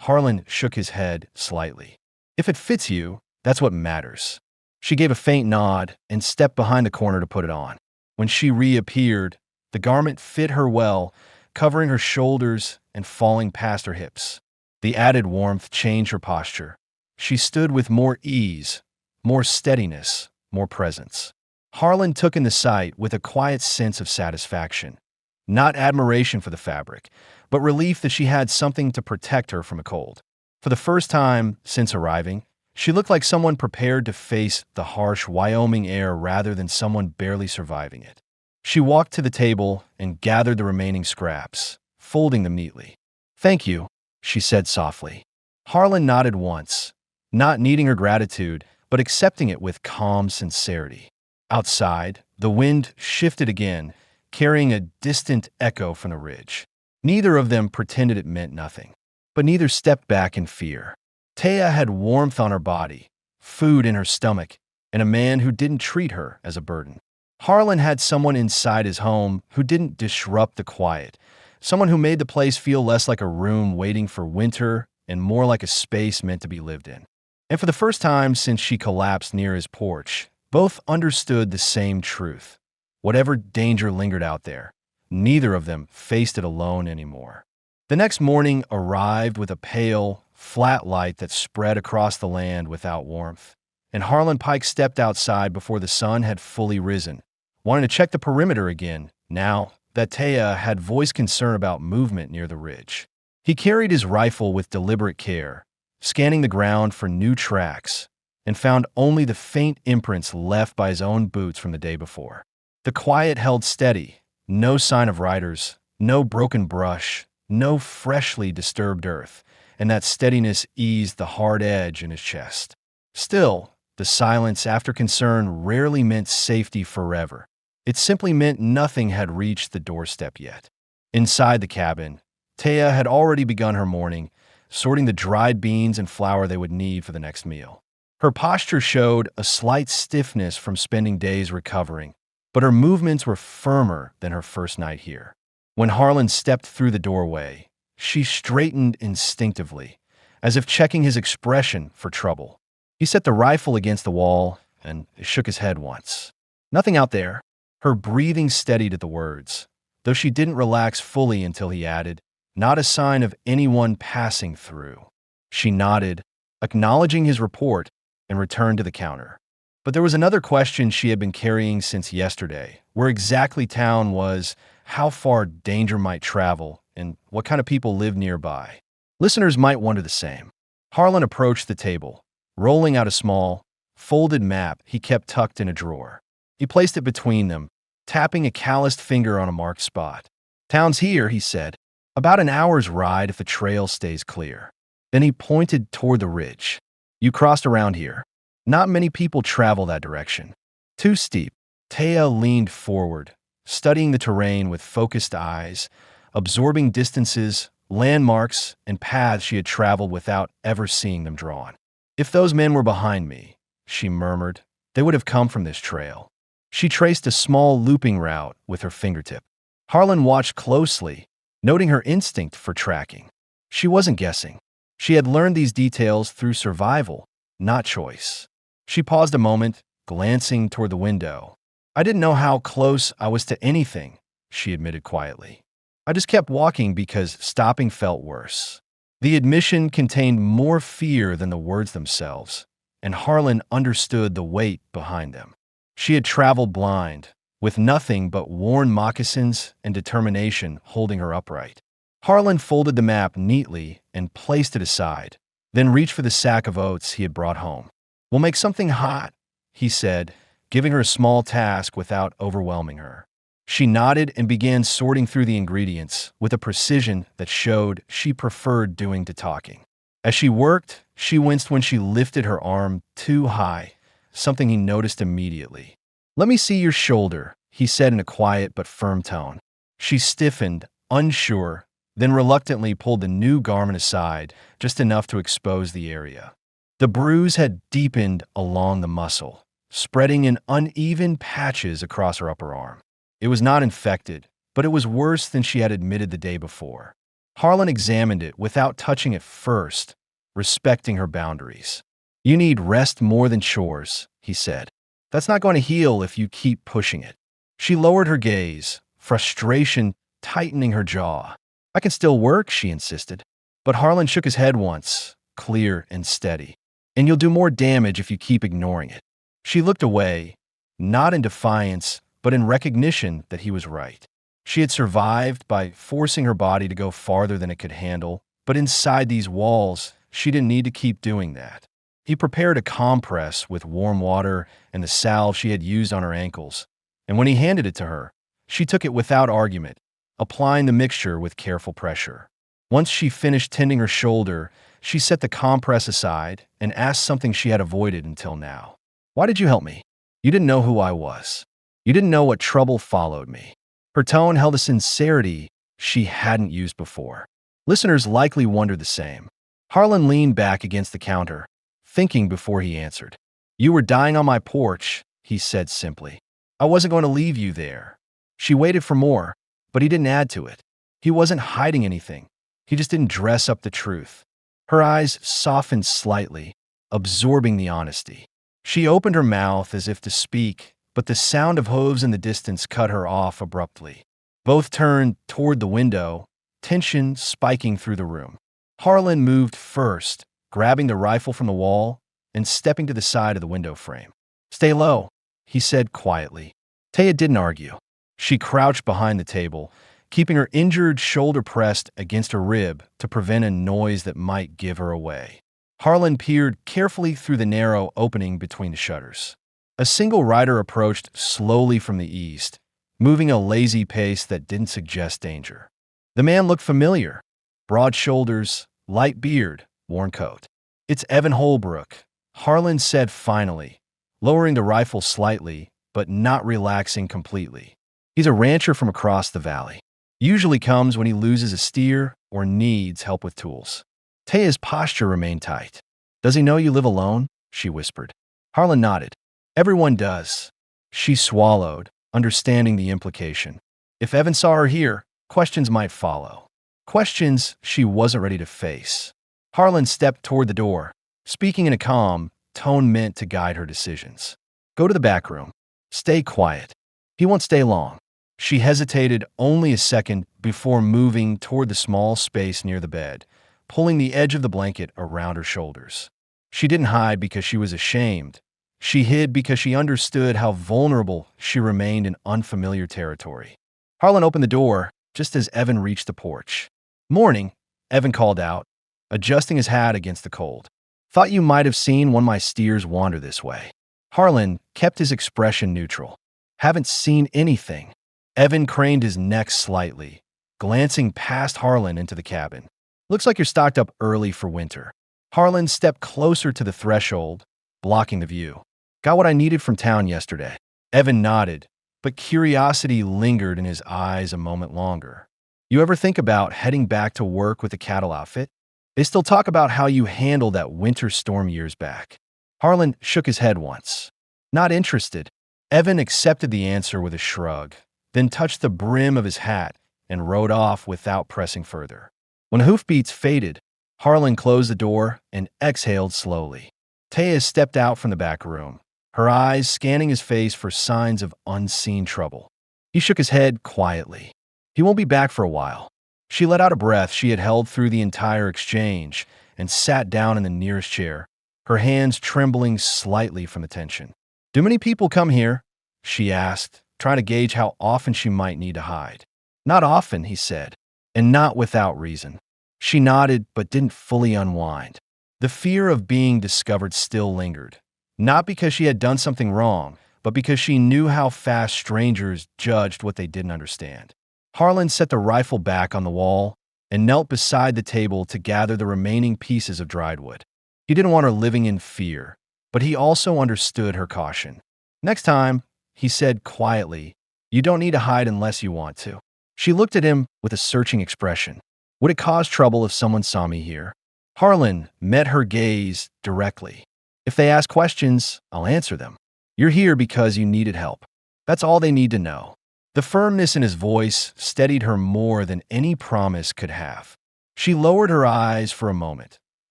Harlan shook his head slightly. "If it fits you, that's what matters." She gave a faint nod and stepped behind the corner to put it on. When she reappeared, the garment fit her well, covering her shoulders and falling past her hips. The added warmth changed her posture. She stood with more ease, more steadiness, more presence. Harlan took in the sight with a quiet sense of satisfaction. Not admiration for the fabric, but relief that she had something to protect her from a cold. For the first time since arriving, she looked like someone prepared to face the harsh Wyoming air rather than someone barely surviving it. She walked to the table and gathered the remaining scraps, folding them neatly. "Thank you," she said softly. Harlan nodded once, not needing her gratitude, but accepting it with calm sincerity. Outside, the wind shifted again, carrying a distant echo from the ridge. Neither of them pretended it meant nothing, but neither stepped back in fear. Taya had warmth on her body, food in her stomach, and a man who didn't treat her as a burden. Harlan had someone inside his home who didn't disrupt the quiet, someone who made the place feel less like a room waiting for winter and more like a space meant to be lived in. And for the first time since she collapsed near his porch, both understood the same truth. Whatever danger lingered out there, neither of them faced it alone anymore. The next morning arrived with a pale, flat light that spread across the land without warmth, and Harlan Pike stepped outside before the sun had fully risen, wanting to check the perimeter again, now that Taya had voiced concern about movement near the ridge. He carried his rifle with deliberate care, scanning the ground for new tracks, and found only the faint imprints left by his own boots from the day before. The quiet held steady, no sign of riders, no broken brush, no freshly disturbed earth, and that steadiness eased the hard edge in his chest. Still, the silence after concern rarely meant safety forever. It simply meant nothing had reached the doorstep yet. Inside the cabin, Taya had already begun her morning, sorting the dried beans and flour they would need for the next meal. Her posture showed a slight stiffness from spending days recovering, but her movements were firmer than her first night here. When Harlan stepped through the doorway, she straightened instinctively, as if checking his expression for trouble. He set the rifle against the wall and shook his head once. "Nothing out there." Her breathing steadied at the words, though she didn't relax fully until he added, "Not a sign of anyone passing through." She nodded, acknowledging his report, and returned to the counter. But there was another question she had been carrying since yesterday: where exactly town was, how far danger might travel, and what kind of people lived nearby. Listeners might wonder the same. Harlan approached the table, rolling out a small, folded map he kept tucked in a drawer. He placed it between them, tapping a calloused finger on a marked spot. "Town's here," he said. "About an hour's ride if the trail stays clear." Then he pointed toward the ridge. "You crossed around here. Not many people travel that direction. Too steep." Taya leaned forward, studying the terrain with focused eyes, absorbing distances, landmarks, and paths she had traveled without ever seeing them drawn. "If those men were behind me," she murmured, "they would have come from this trail." She traced a small looping route with her fingertip. Harlan watched closely, noting her instinct for tracking. She wasn't guessing. She had learned these details through survival, not choice. She paused a moment, glancing toward the window. "I didn't know how close I was to anything," she admitted quietly. "I just kept walking because stopping felt worse." The admission contained more fear than the words themselves, and Harlan understood the weight behind them. She had traveled blind, with nothing but worn moccasins and determination holding her upright. Harlan folded the map neatly and placed it aside, then reached for the sack of oats he had brought home. "We'll make something hot," he said, giving her a small task without overwhelming her. She nodded and began sorting through the ingredients with a precision that showed she preferred doing the talking. As she worked, she winced when she lifted her arm too high, something he noticed immediately. "Let me see your shoulder," he said in a quiet but firm tone. She stiffened, unsure, then reluctantly pulled the new garment aside, just enough to expose the area. The bruise had deepened along the muscle, spreading in uneven patches across her upper arm. It was not infected, but it was worse than she had admitted the day before. Harlan examined it without touching it first, respecting her boundaries. "You need rest more than chores," he said. "That's not going to heal if you keep pushing it." She lowered her gaze, frustration tightening her jaw. "I can still work," she insisted. But Harlan shook his head once, clear and steady. "And you'll do more damage if you keep ignoring it." She looked away, not in defiance, but in recognition that he was right. She had survived by forcing her body to go farther than it could handle, but inside these walls, she didn't need to keep doing that. He prepared a compress with warm water and the salve she had used on her ankles, and when he handed it to her, she took it without argument, applying the mixture with careful pressure. Once she finished tending her shoulder, she set the compress aside and asked something she had avoided until now. "Why did you help me? You didn't know who I was. You didn't know what trouble followed me." Her tone held a sincerity she hadn't used before. Listeners likely wondered the same. Harlan leaned back against the counter, thinking before he answered. "You were dying on my porch," he said simply. "I wasn't going to leave you there." She waited for more, but he didn't add to it. He wasn't hiding anything. He just didn't dress up the truth. Her eyes softened slightly, absorbing the honesty. She opened her mouth as if to speak, but the sound of hooves in the distance cut her off abruptly. Both turned toward the window, tension spiking through the room. Harlan moved first, grabbing the rifle from the wall and stepping to the side of the window frame. "Stay low," he said quietly. Taya didn't argue. She crouched behind the table, keeping her injured shoulder pressed against her rib to prevent a noise that might give her away. Harlan peered carefully through the narrow opening between the shutters. A single rider approached slowly from the east, moving a lazy pace that didn't suggest danger. The man looked familiar. Broad shoulders, light beard, worn coat. "It's Evan Holbrook," Harlan said finally, lowering the rifle slightly, but not relaxing completely. "He's a rancher from across the valley. Usually comes when he loses a steer or needs help with tools." Taya's posture remained tight. "Does he know you live alone?" she whispered. Harlan nodded. "Everyone does." She swallowed, understanding the implication. If Evan saw her here, questions might follow. Questions she wasn't ready to face. Harlan stepped toward the door, speaking in a calm tone meant to guide her decisions. "Go to the back room. Stay quiet. He won't stay long." She hesitated only a second before moving toward the small space near the bed, pulling the edge of the blanket around her shoulders. She didn't hide because she was ashamed. She hid because she understood how vulnerable she remained in unfamiliar territory. Harlan opened the door just as Evan reached the porch. "Morning," Evan called out, adjusting his hat against the cold. "Thought you might have seen one of my steers wander this way." Harlan kept his expression neutral. "Haven't seen anything." Evan craned his neck slightly, glancing past Harlan into the cabin. "Looks like you're stocked up early for winter." Harlan stepped closer to the threshold, blocking the view. "Got what I needed from town yesterday." Evan nodded, but curiosity lingered in his eyes a moment longer. "You ever think about heading back to work with the cattle outfit? They still talk about how you handled that winter storm years back." Harlan shook his head once. "Not interested." Evan accepted the answer with a shrug, then touched the brim of his hat and rode off without pressing further. When hoofbeats faded, Harlan closed the door and exhaled slowly. Taya stepped out from the back room, her eyes scanning his face for signs of unseen trouble. He shook his head quietly. "He won't be back for a while." She let out a breath she had held through the entire exchange and sat down in the nearest chair, her hands trembling slightly from the tension. "Do many people come here?" she asked, trying to gauge how often she might need to hide. "Not often," he said. and not without reason. She nodded but didn't fully unwind. The fear of being discovered still lingered, not because she had done something wrong, but because she knew how fast strangers judged what they didn't understand. Harlan set the rifle back on the wall and knelt beside the table to gather the remaining pieces of dried wood. He didn't want her living in fear, but he also understood her caution. Next time, he said quietly, "You don't need to hide unless you want to." She looked at him with a searching expression. "Would it cause trouble if someone saw me here?" Harlan met her gaze directly. "If they ask questions, I'll answer them. You're here because you needed help. That's all they need to know." The firmness in his voice steadied her more than any promise could have. She lowered her eyes for a moment,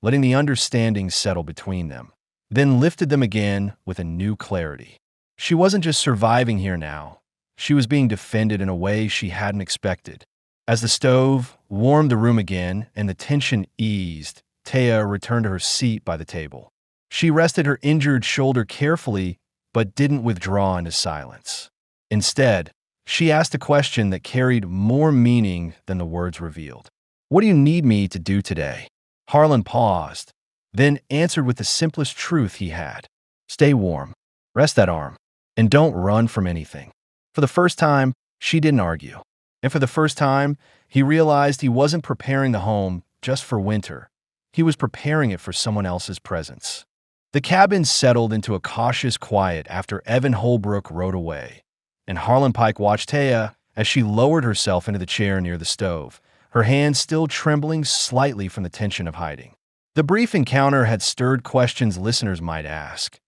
letting the understanding settle between them, then lifted them again with a new clarity. She wasn't just surviving here now. She was being defended in a way she hadn't expected. As the stove warmed the room again and the tension eased, Taya returned to her seat by the table. She rested her injured shoulder carefully, but didn't withdraw into silence. Instead, she asked a question that carried more meaning than the words revealed. "What do you need me to do today?" Harlan paused, then answered with the simplest truth he had. "Stay warm, rest that arm, and don't run from anything." For the first time, she didn't argue. And for the first time, he realized he wasn't preparing the home just for winter. He was preparing it for someone else's presence. The cabin settled into a cautious quiet after Evan Holbrook rode away, and Harlan Pike watched Taya as she lowered herself into the chair near the stove, her hands still trembling slightly from the tension of hiding. The brief encounter had stirred questions listeners might ask.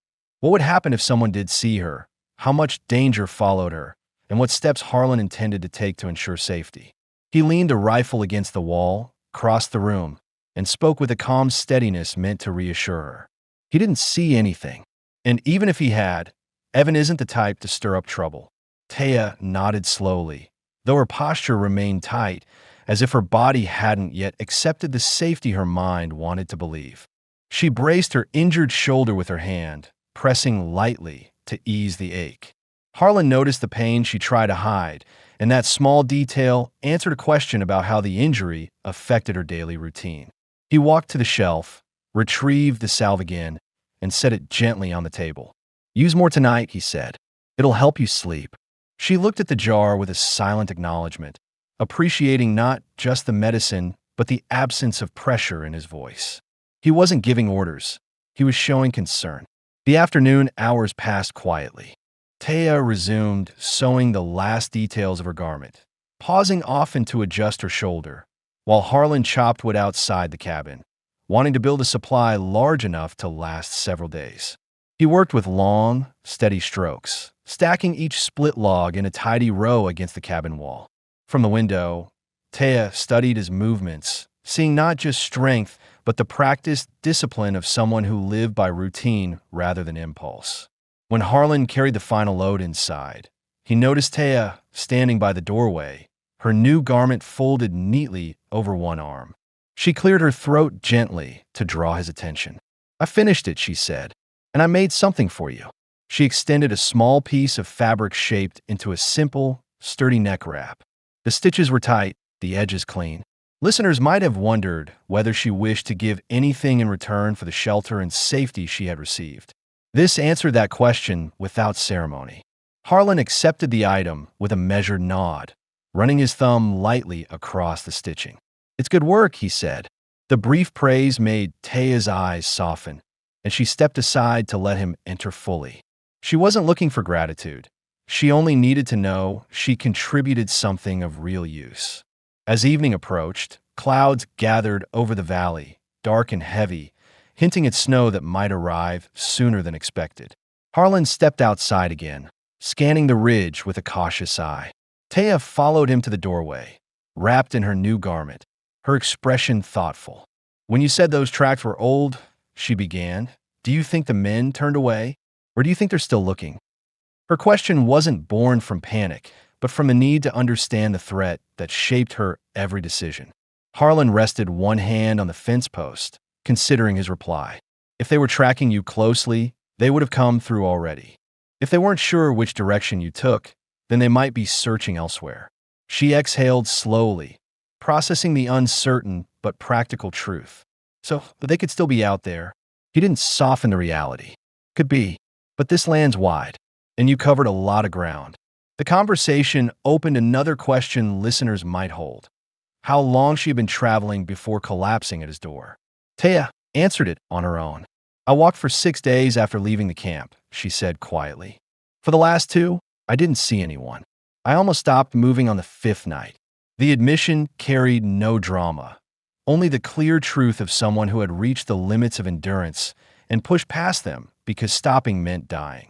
What would happen if someone did see her? How much danger followed her? And what steps Harlan intended to take to ensure safety? He leaned a rifle against the wall, crossed the room, and spoke with a calm steadiness meant to reassure her. He didn't see anything. And even if he had, Evan isn't the type to stir up trouble. Taya nodded slowly, though her posture remained tight, as if her body hadn't yet accepted the safety her mind wanted to believe. She braced her injured shoulder with her hand, pressing lightly to ease the ache. Harlan noticed the pain she tried to hide, and that small detail answered a question about how the injury affected her daily routine. He walked to the shelf, retrieved the salve again, and set it gently on the table. "Use more tonight," he said. "It'll help you sleep." She looked at the jar with a silent acknowledgement, appreciating not just the medicine, but the absence of pressure in his voice. He wasn't giving orders. He was showing concern. The afternoon hours passed quietly. Taya resumed sewing the last details of her garment, pausing often to adjust her shoulder, while Harlan chopped wood outside the cabin, wanting to build a supply large enough to last several days. He worked with long, steady strokes, stacking each split log in a tidy row against the cabin wall. From the window, Taya studied his movements, seeing not just strength, but the practiced discipline of someone who lived by routine rather than impulse. When Harlan carried the final load inside, he noticed Taya standing by the doorway, her new garment folded neatly over one arm. She cleared her throat gently to draw his attention. "I finished it," she said, "and I made something for you." She extended a small piece of fabric shaped into a simple, sturdy neck wrap. The stitches were tight, the edges clean. Listeners might have wondered whether she wished to give anything in return for the shelter and safety she had received. This answered that question without ceremony. Harlan accepted the item with a measured nod, running his thumb lightly across the stitching. "It's good work," he said. The brief praise made Taya's eyes soften, and she stepped aside to let him enter fully. She wasn't looking for gratitude. She only needed to know she contributed something of real use. As evening approached, clouds gathered over the valley, dark and heavy, hinting at snow that might arrive sooner than expected. Harlan stepped outside again, scanning the ridge with a cautious eye. Taya followed him to the doorway, wrapped in her new garment, her expression thoughtful. "When you said those tracks were old," she began, "do you think the men turned away? Or do you think they're still looking?" Her question wasn't born from panic, but from a need to understand the threat that shaped her every decision. Harlan rested one hand on the fence post, considering his reply. "If they were tracking you closely, they would have come through already. If they weren't sure which direction you took, then they might be searching elsewhere." She exhaled slowly, processing the uncertain but practical truth. So they could still be out there. He didn't soften the reality. Could be, but this land's wide, and you covered a lot of ground. The conversation opened another question listeners might hold: how long she had been traveling before collapsing at his door. Taya answered it on her own. I walked for 6 days after leaving the camp, she said quietly. For the last 2, I didn't see anyone. I almost stopped moving on the 5th night. The admission carried no drama, only the clear truth of someone who had reached the limits of endurance and pushed past them because stopping meant dying.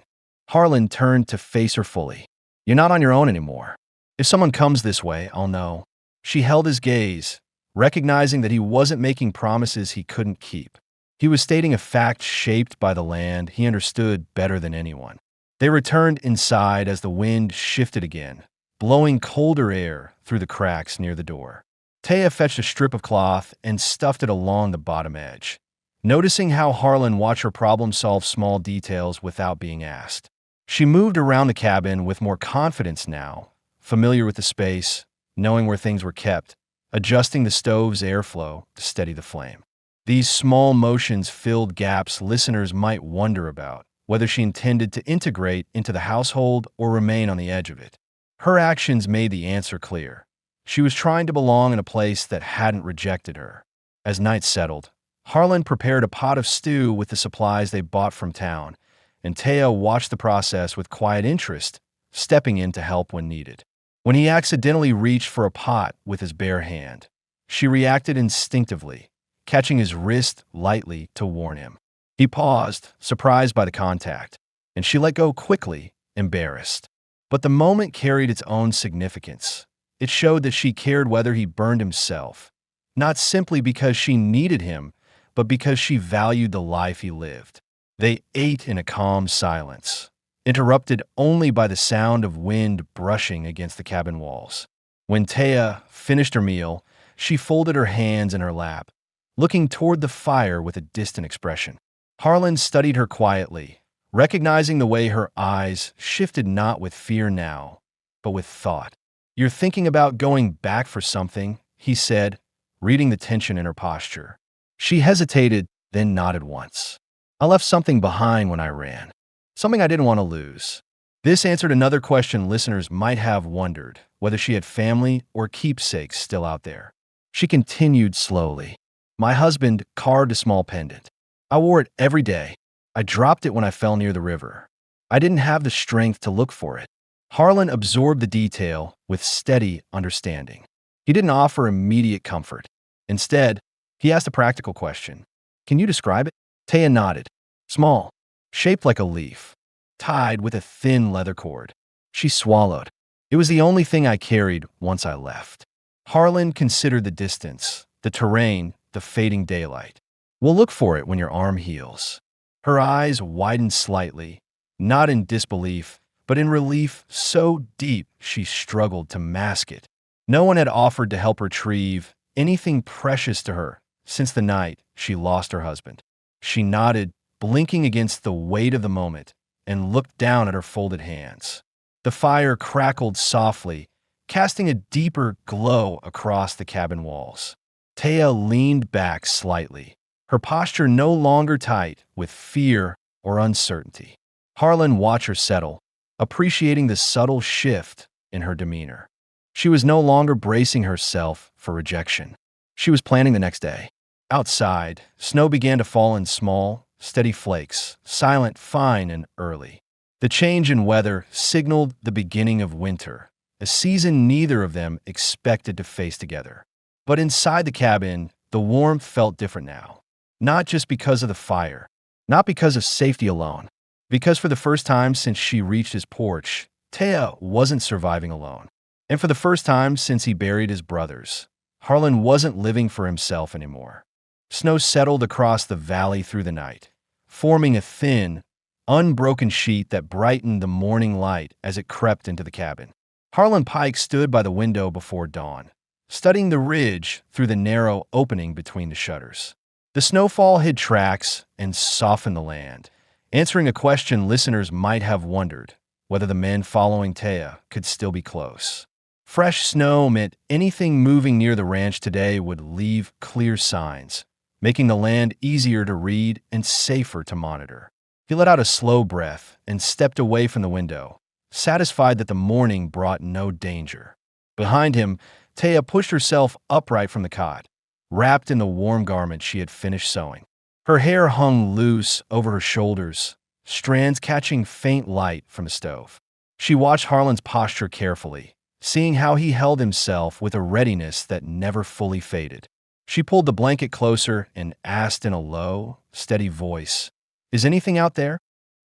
Harlan turned to face her fully. You're not on your own anymore. If someone comes this way, I'll know. She held his gaze, recognizing that he wasn't making promises he couldn't keep. He was stating a fact shaped by the land he understood better than anyone. They returned inside as the wind shifted again, blowing colder air through the cracks near the door. Taya fetched a strip of cloth and stuffed it along the bottom edge, noticing how Harlan watched her problem-solve small details without being asked. She moved around the cabin with more confidence now, familiar with the space, knowing where things were kept, adjusting the stove's airflow to steady the flame. These small motions filled gaps listeners might wonder about, whether she intended to integrate into the household or remain on the edge of it. Her actions made the answer clear. She was trying to belong in a place that hadn't rejected her. As night settled, Harlan prepared a pot of stew with the supplies they bought from town, and Taya watched the process with quiet interest, stepping in to help when needed. When he accidentally reached for a pot with his bare hand, she reacted instinctively, catching his wrist lightly to warn him. He paused, surprised by the contact, and she let go quickly, embarrassed. But the moment carried its own significance. It showed that she cared whether he burned himself, not simply because she needed him, but because she valued the life he lived. They ate in a calm silence, interrupted only by the sound of wind brushing against the cabin walls. When Taya finished her meal, she folded her hands in her lap, looking toward the fire with a distant expression. Harlan studied her quietly, recognizing the way her eyes shifted not with fear now, but with thought. You're thinking about going back for something, he said, reading the tension in her posture. She hesitated, then nodded once. I left something behind when I ran, something I didn't want to lose. This answered another question listeners might have wondered, whether she had family or keepsakes still out there. She continued slowly. My husband carved a small pendant. I wore it every day. I dropped it when I fell near the river. I didn't have the strength to look for it. Harlan absorbed the detail with steady understanding. He didn't offer immediate comfort. Instead, he asked a practical question. Can you describe it? Taya nodded. Small, shaped like a leaf, tied with a thin leather cord. She swallowed. It was the only thing I carried once I left. Harlan considered the distance, the terrain, the fading daylight. We'll look for it when your arm heals. Her eyes widened slightly, not in disbelief, but in relief so deep she struggled to mask it. No one had offered to help retrieve anything precious to her since the night she lost her husband. She nodded, blinking against the weight of the moment, and looked down at her folded hands. The fire crackled softly, casting a deeper glow across the cabin walls. Taya leaned back slightly, her posture no longer tight with fear or uncertainty. Harlan watched her settle, appreciating the subtle shift in her demeanor. She was no longer bracing herself for rejection. She was planning the next day. Outside, snow began to fall in small, steady flakes, silent, fine, and early. The change in weather signaled the beginning of winter, a season neither of them expected to face together. But inside the cabin, the warmth felt different now. Not just because of the fire, not because of safety alone, because for the first time since she reached his porch, Taya wasn't surviving alone. And for the first time since he buried his brothers, Harlan wasn't living for himself anymore. Snow settled across the valley through the night, forming a thin, unbroken sheet that brightened the morning light as it crept into the cabin. Harlan Pike stood by the window before dawn, studying the ridge through the narrow opening between the shutters. The snowfall hid tracks and softened the land, answering a question listeners might have wondered, whether the men following Taya could still be close. Fresh snow meant anything moving near the ranch today would leave clear signs, making the land easier to read and safer to monitor. He let out a slow breath and stepped away from the window, satisfied that the morning brought no danger. Behind him, Taya pushed herself upright from the cot, wrapped in the warm garment she had finished sewing. Her hair hung loose over her shoulders, strands catching faint light from the stove. She watched Harlan's posture carefully, seeing how he held himself with a readiness that never fully faded. She pulled the blanket closer and asked in a low, steady voice, "Is anything out there?"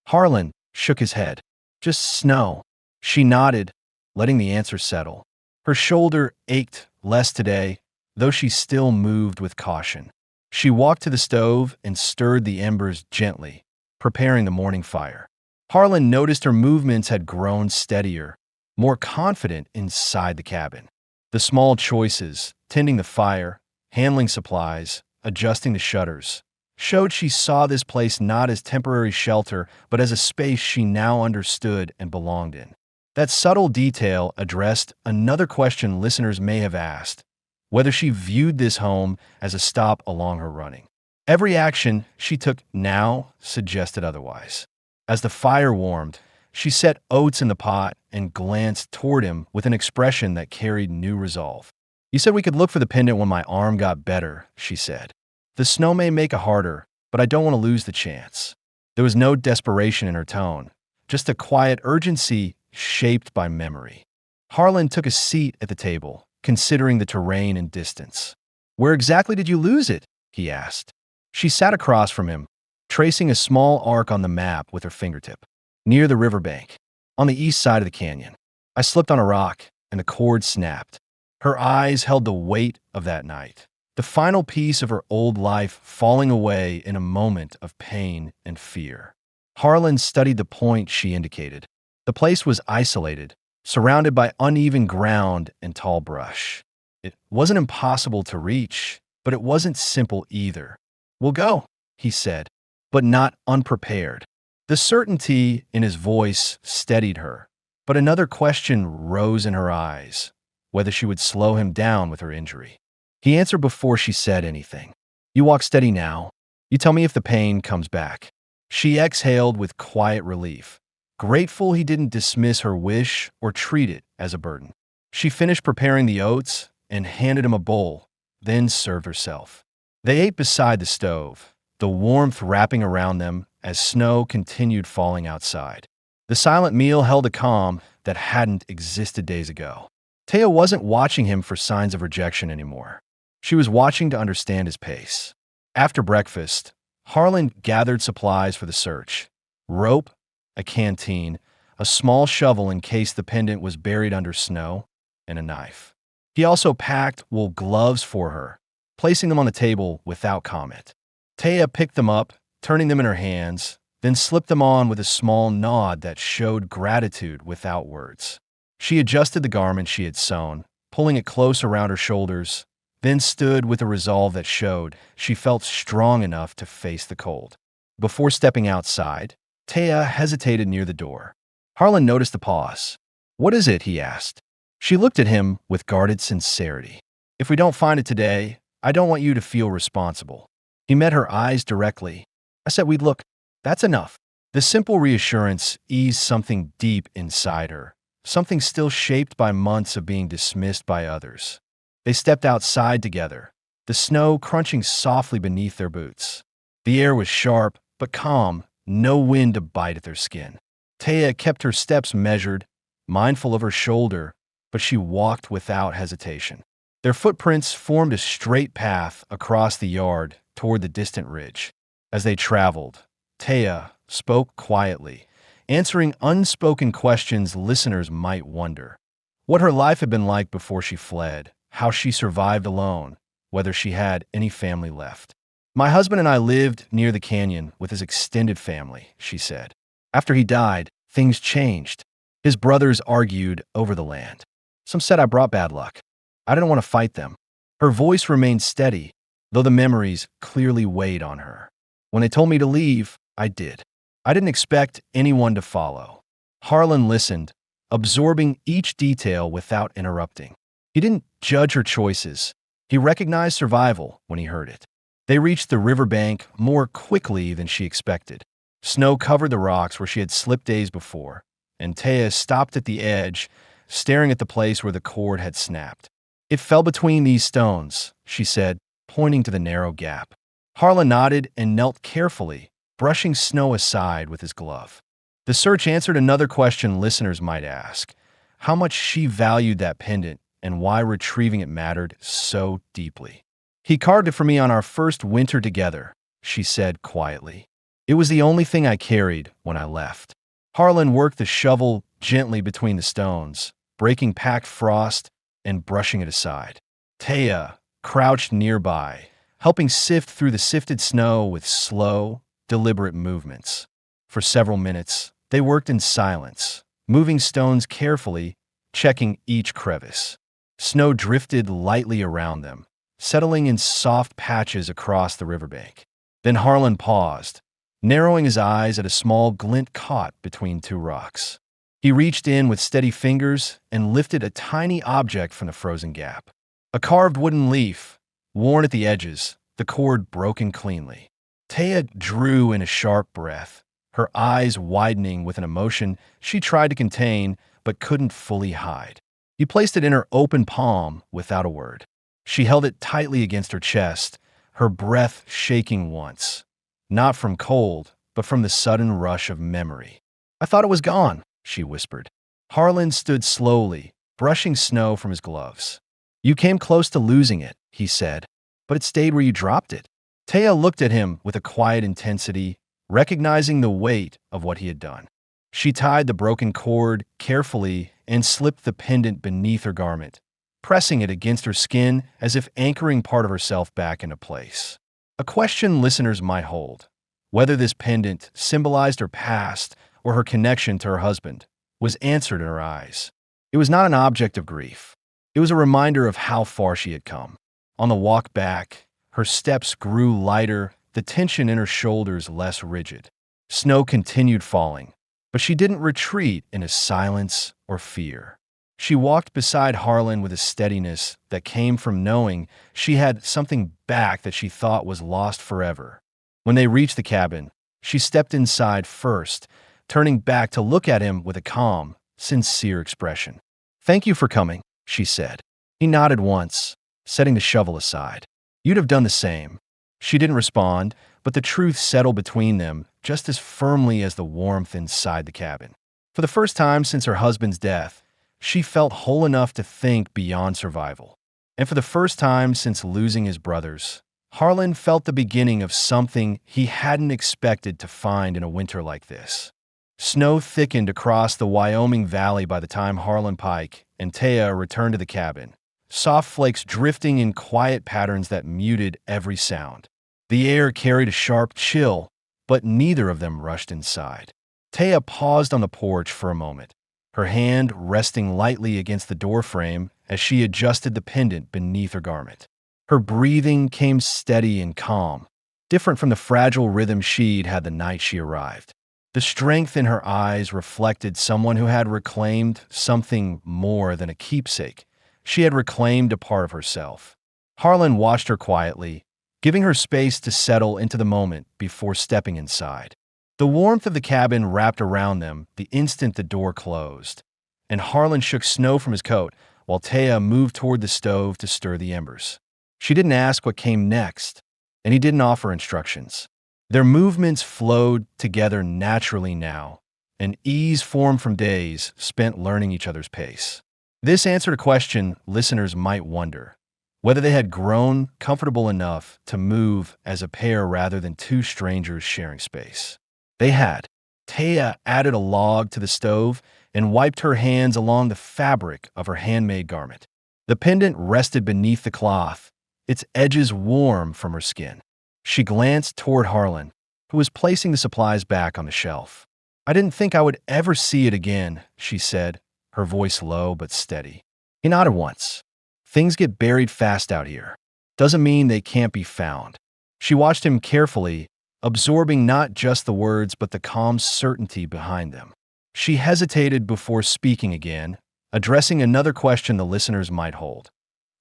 Harlan shook his head. "Just snow." She nodded, letting the answer settle. Her shoulder ached less today, though she still moved with caution. She walked to the stove and stirred the embers gently, preparing the morning fire. Harlan noticed her movements had grown steadier, more confident inside the cabin. The small choices, tending the fire, handling supplies, adjusting the shutters, showed she saw this place not as temporary shelter, but as a space she now understood and belonged in. That subtle detail addressed another question listeners may have asked: whether she viewed this home as a stop along her running. Every action she took now suggested otherwise. As the fire warmed, she set oats in the pot and glanced toward him with an expression that carried new resolve. "You said we could look for the pendant when my arm got better," she said. "The snow may make it harder, but I don't want to lose the chance." There was no desperation in her tone, just a quiet urgency shaped by memory. Harlan took a seat at the table, considering the terrain and distance. "Where exactly did you lose it?" he asked. She sat across from him, tracing a small arc on the map with her fingertip. "Near the riverbank, on the east side of the canyon. I slipped on a rock, and the cord snapped." Her eyes held the weight of that night, the final piece of her old life falling away in a moment of pain and fear. Harlan studied the point she indicated. The place was isolated, surrounded by uneven ground and tall brush. It wasn't impossible to reach, but it wasn't simple either. "We'll go," he said, but not unprepared. The certainty in his voice steadied her, but another question rose in her eyes: whether she would slow him down with her injury. He answered before she said anything. "You walk steady now. You tell me if the pain comes back." She exhaled with quiet relief, grateful he didn't dismiss her wish or treat it as a burden. She finished preparing the oats and handed him a bowl, then served herself. They ate beside the stove, the warmth wrapping around them as snow continued falling outside. The silent meal held a calm that hadn't existed days ago. Taya wasn't watching him for signs of rejection anymore. She was watching to understand his pace. After breakfast, Harlan gathered supplies for the search: rope, a canteen, a small shovel in case the pendant was buried under snow, and a knife. He also packed wool gloves for her, placing them on the table without comment. Taya picked them up, turning them in her hands, then slipped them on with a small nod that showed gratitude without words. She adjusted the garment she had sewn, pulling it close around her shoulders, then stood with a resolve that showed she felt strong enough to face the cold. Before stepping outside, Taya hesitated near the door. Harlan noticed the pause. "What is it?" he asked. She looked at him with guarded sincerity. "If we don't find it today, I don't want you to feel responsible." He met her eyes directly. "I said we'd look. That's enough." The simple reassurance eased something deep inside her, something still shaped by months of being dismissed by others. They stepped outside together, the snow crunching softly beneath their boots. The air was sharp but calm, no wind to bite at their skin. Taya kept her steps measured, mindful of her shoulder, but she walked without hesitation. Their footprints formed a straight path across the yard toward the distant ridge. As they traveled, Taya spoke quietly, answering unspoken questions listeners might wonder. What her life had been like before she fled, how she survived alone, whether she had any family left. "My husband and I lived near the canyon with his extended family," she said. "After he died, things changed. His brothers argued over the land. Some said I brought bad luck. I didn't want to fight them." Her voice remained steady, though the memories clearly weighed on her. "When they told me to leave, I did. I didn't expect anyone to follow." Harlan listened, absorbing each detail without interrupting. He didn't judge her choices. He recognized survival when he heard it. They reached the riverbank more quickly than she expected. Snow covered the rocks where she had slipped days before, and Taya stopped at the edge, staring at the place where the cord had snapped. "It fell between these stones," she said, pointing to the narrow gap. Harlan nodded and knelt carefully, brushing snow aside with his glove. The search answered another question listeners might ask: how much she valued that pendant and why retrieving it mattered so deeply. "He carved it for me on our first winter together," she said quietly. "It was the only thing I carried when I left." Harlan worked the shovel gently between the stones, breaking packed frost and brushing it aside. Taya crouched nearby, helping sift through the sifted snow with slow, deliberate movements. For several minutes, they worked in silence, moving stones carefully, checking each crevice. Snow drifted lightly around them, settling in soft patches across the riverbank. Then Harlan paused, narrowing his eyes at a small glint caught between two rocks. He reached in with steady fingers and lifted a tiny object from the frozen gap. A carved wooden leaf, worn at the edges, the cord broken cleanly. Taya drew in a sharp breath, her eyes widening with an emotion she tried to contain but couldn't fully hide. He placed it in her open palm without a word. She held it tightly against her chest, her breath shaking once. Not from cold, but from the sudden rush of memory. "I thought it was gone," she whispered. Harlan stood slowly, brushing snow from his gloves. "You came close to losing it," he said, "but it stayed where you dropped it." Taya looked at him with a quiet intensity, recognizing the weight of what he had done. She tied the broken cord carefully and slipped the pendant beneath her garment, pressing it against her skin as if anchoring part of herself back into place. A question listeners might hold: whether this pendant symbolized her past or her connection to her husband, was answered in her eyes. It was not an object of grief. It was a reminder of how far she had come. On the walk back, her steps grew lighter, the tension in her shoulders less rigid. Snow continued falling, but she didn't retreat into silence or fear. She walked beside Harlan with a steadiness that came from knowing she had something back that she thought was lost forever. When they reached the cabin, she stepped inside first, turning back to look at him with a calm, sincere expression. "Thank you for coming," she said. He nodded once, setting the shovel aside. "You'd have done the same." She didn't respond, but the truth settled between them just as firmly as the warmth inside the cabin. For the first time since her husband's death, she felt whole enough to think beyond survival. And for the first time since losing his brothers, Harlan felt the beginning of something he hadn't expected to find in a winter like this. Snow thickened across the Wyoming Valley by the time Harlan Pike and Taya returned to the cabin, soft flakes drifting in quiet patterns that muted every sound. The air carried a sharp chill, but neither of them rushed inside. Taya paused on the porch for a moment, her hand resting lightly against the doorframe as she adjusted the pendant beneath her garment. Her breathing came steady and calm, different from the fragile rhythm she'd had the night she arrived. The strength in her eyes reflected someone who had reclaimed something more than a keepsake. She had reclaimed a part of herself. Harlan watched her quietly, giving her space to settle into the moment before stepping inside. The warmth of the cabin wrapped around them the instant the door closed, and Harlan shook snow from his coat while Taya moved toward the stove to stir the embers. She didn't ask what came next, and he didn't offer instructions. Their movements flowed together naturally now, an ease formed from days spent learning each other's pace. This answered a question listeners might wonder: whether they had grown comfortable enough to move as a pair rather than two strangers sharing space. They had. Taya added a log to the stove and wiped her hands along the fabric of her handmade garment. The pendant rested beneath the cloth, its edges warm from her skin. She glanced toward Harlan, who was placing the supplies back on the shelf. "I didn't think I would ever see it again," she said, her voice low but steady. He nodded once. "Things get buried fast out here. Doesn't mean they can't be found." She watched him carefully, absorbing not just the words but the calm certainty behind them. She hesitated before speaking again, addressing another question the listeners might hold.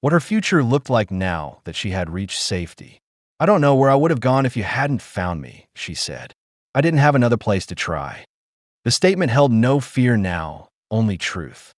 What her future looked like now that she had reached safety. "I don't know where I would have gone if you hadn't found me," she said. "I didn't have another place to try." The statement held no fear now, only truth.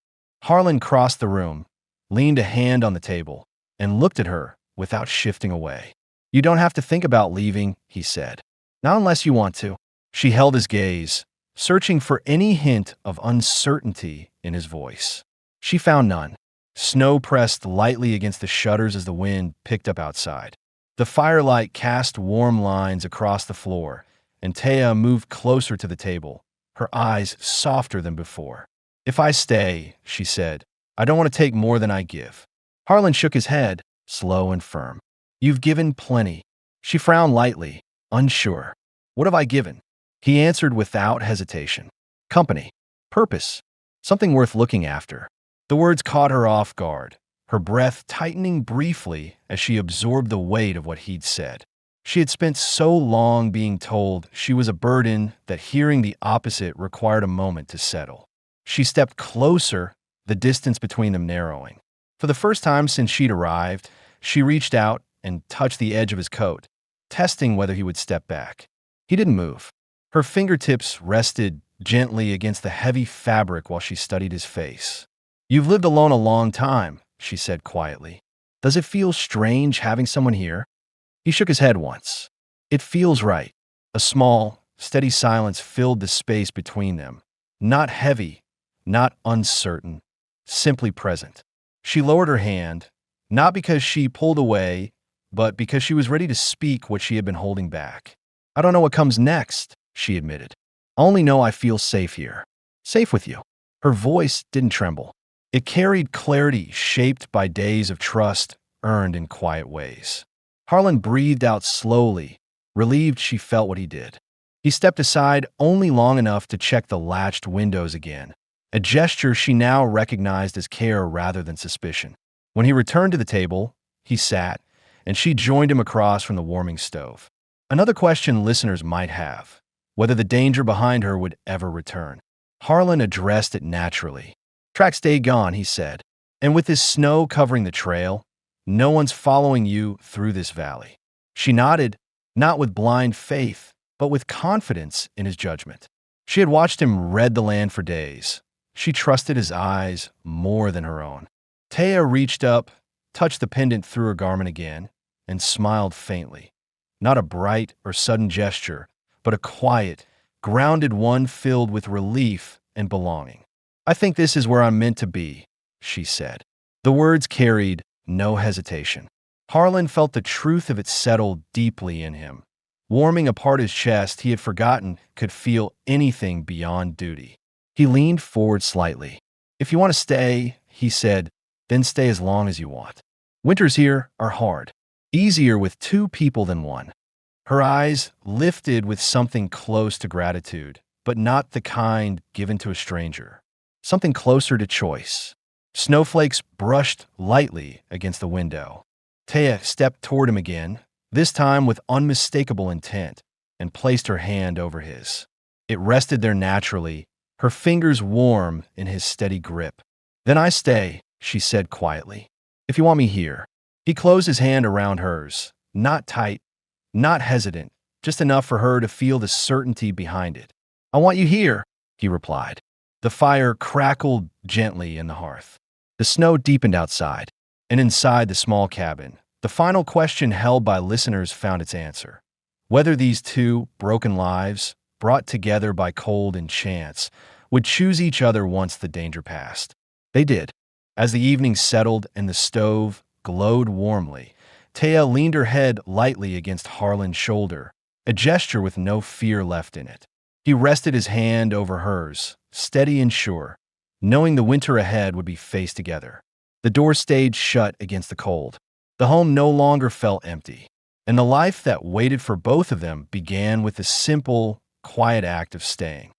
Harlan crossed the room, leaned a hand on the table, and looked at her without shifting away. "You don't have to think about leaving," he said. "Not unless you want to." She held his gaze, searching for any hint of uncertainty in his voice. She found none. Snow pressed lightly against the shutters as the wind picked up outside. The firelight cast warm lines across the floor, and Taya moved closer to the table, her eyes softer than before. "If I stay," she said, "I don't want to take more than I give." Harlan shook his head, slow and firm. "You've given plenty." She frowned lightly, unsure. "What have I given?" He answered without hesitation. "Company. Purpose. Something worth looking after." The words caught her off guard, her breath tightening briefly as she absorbed the weight of what he'd said. She had spent so long being told she was a burden that hearing the opposite required a moment to settle. She stepped closer, the distance between them narrowing. For the first time since she'd arrived, she reached out and touched the edge of his coat, testing whether he would step back. He didn't move. Her fingertips rested gently against the heavy fabric while she studied his face. "You've lived alone a long time," she said quietly. "Does it feel strange having someone here?" He shook his head once. "It feels right." A small, steady silence filled the space between them. Not heavy, not uncertain, simply present. She lowered her hand, not because she pulled away, but because she was ready to speak what she had been holding back. "I don't know what comes next," she admitted. "I only know I feel safe here. Safe with you." Her voice didn't tremble. It carried clarity shaped by days of trust earned in quiet ways. Harlan breathed out slowly, relieved she felt what he did. He stepped aside only long enough to check the latched windows again, a gesture she now recognized as care rather than suspicion. When he returned to the table, he sat, and she joined him across from the warming stove. Another question listeners might have: whether the danger behind her would ever return. Harlan addressed it naturally. "Track stayed gone," he said, "and with this snow covering the trail, no one's following you through this valley." She nodded, not with blind faith, but with confidence in his judgment. She had watched him read the land for days. She trusted his eyes more than her own. Taya reached up, touched the pendant through her garment again, and smiled faintly. Not a bright or sudden gesture, but a quiet, grounded one filled with relief and belonging. "I think this is where I'm meant to be," she said. The words carried no hesitation. Harlan felt the truth of it settle deeply in him. Warming a part of his chest he had forgotten could feel anything beyond duty. He leaned forward slightly. "If you want to stay," he said, "then stay as long as you want. Winters here are hard. Easier with two people than one." Her eyes lifted with something close to gratitude, but not the kind given to a stranger. Something closer to choice. Snowflakes brushed lightly against the window. Taya stepped toward him again, this time with unmistakable intent, and placed her hand over his. It rested there naturally, her fingers warm in his steady grip. "Then I stay," she said quietly. "If you want me here." He closed his hand around hers, not tight, not hesitant, just enough for her to feel the certainty behind it. "I want you here," he replied. The fire crackled gently in the hearth. The snow deepened outside, and inside the small cabin, the final question held by listeners found its answer. Whether these two broken lives, brought together by cold and chance, would choose each other once the danger passed. They did. As the evening settled and the stove glowed warmly, Taya leaned her head lightly against Harlan's shoulder, a gesture with no fear left in it. He rested his hand over hers, steady and sure, knowing the winter ahead would be faced together. The door stayed shut against the cold. The home no longer felt empty, and the life that waited for both of them began with the simple, quiet act of staying.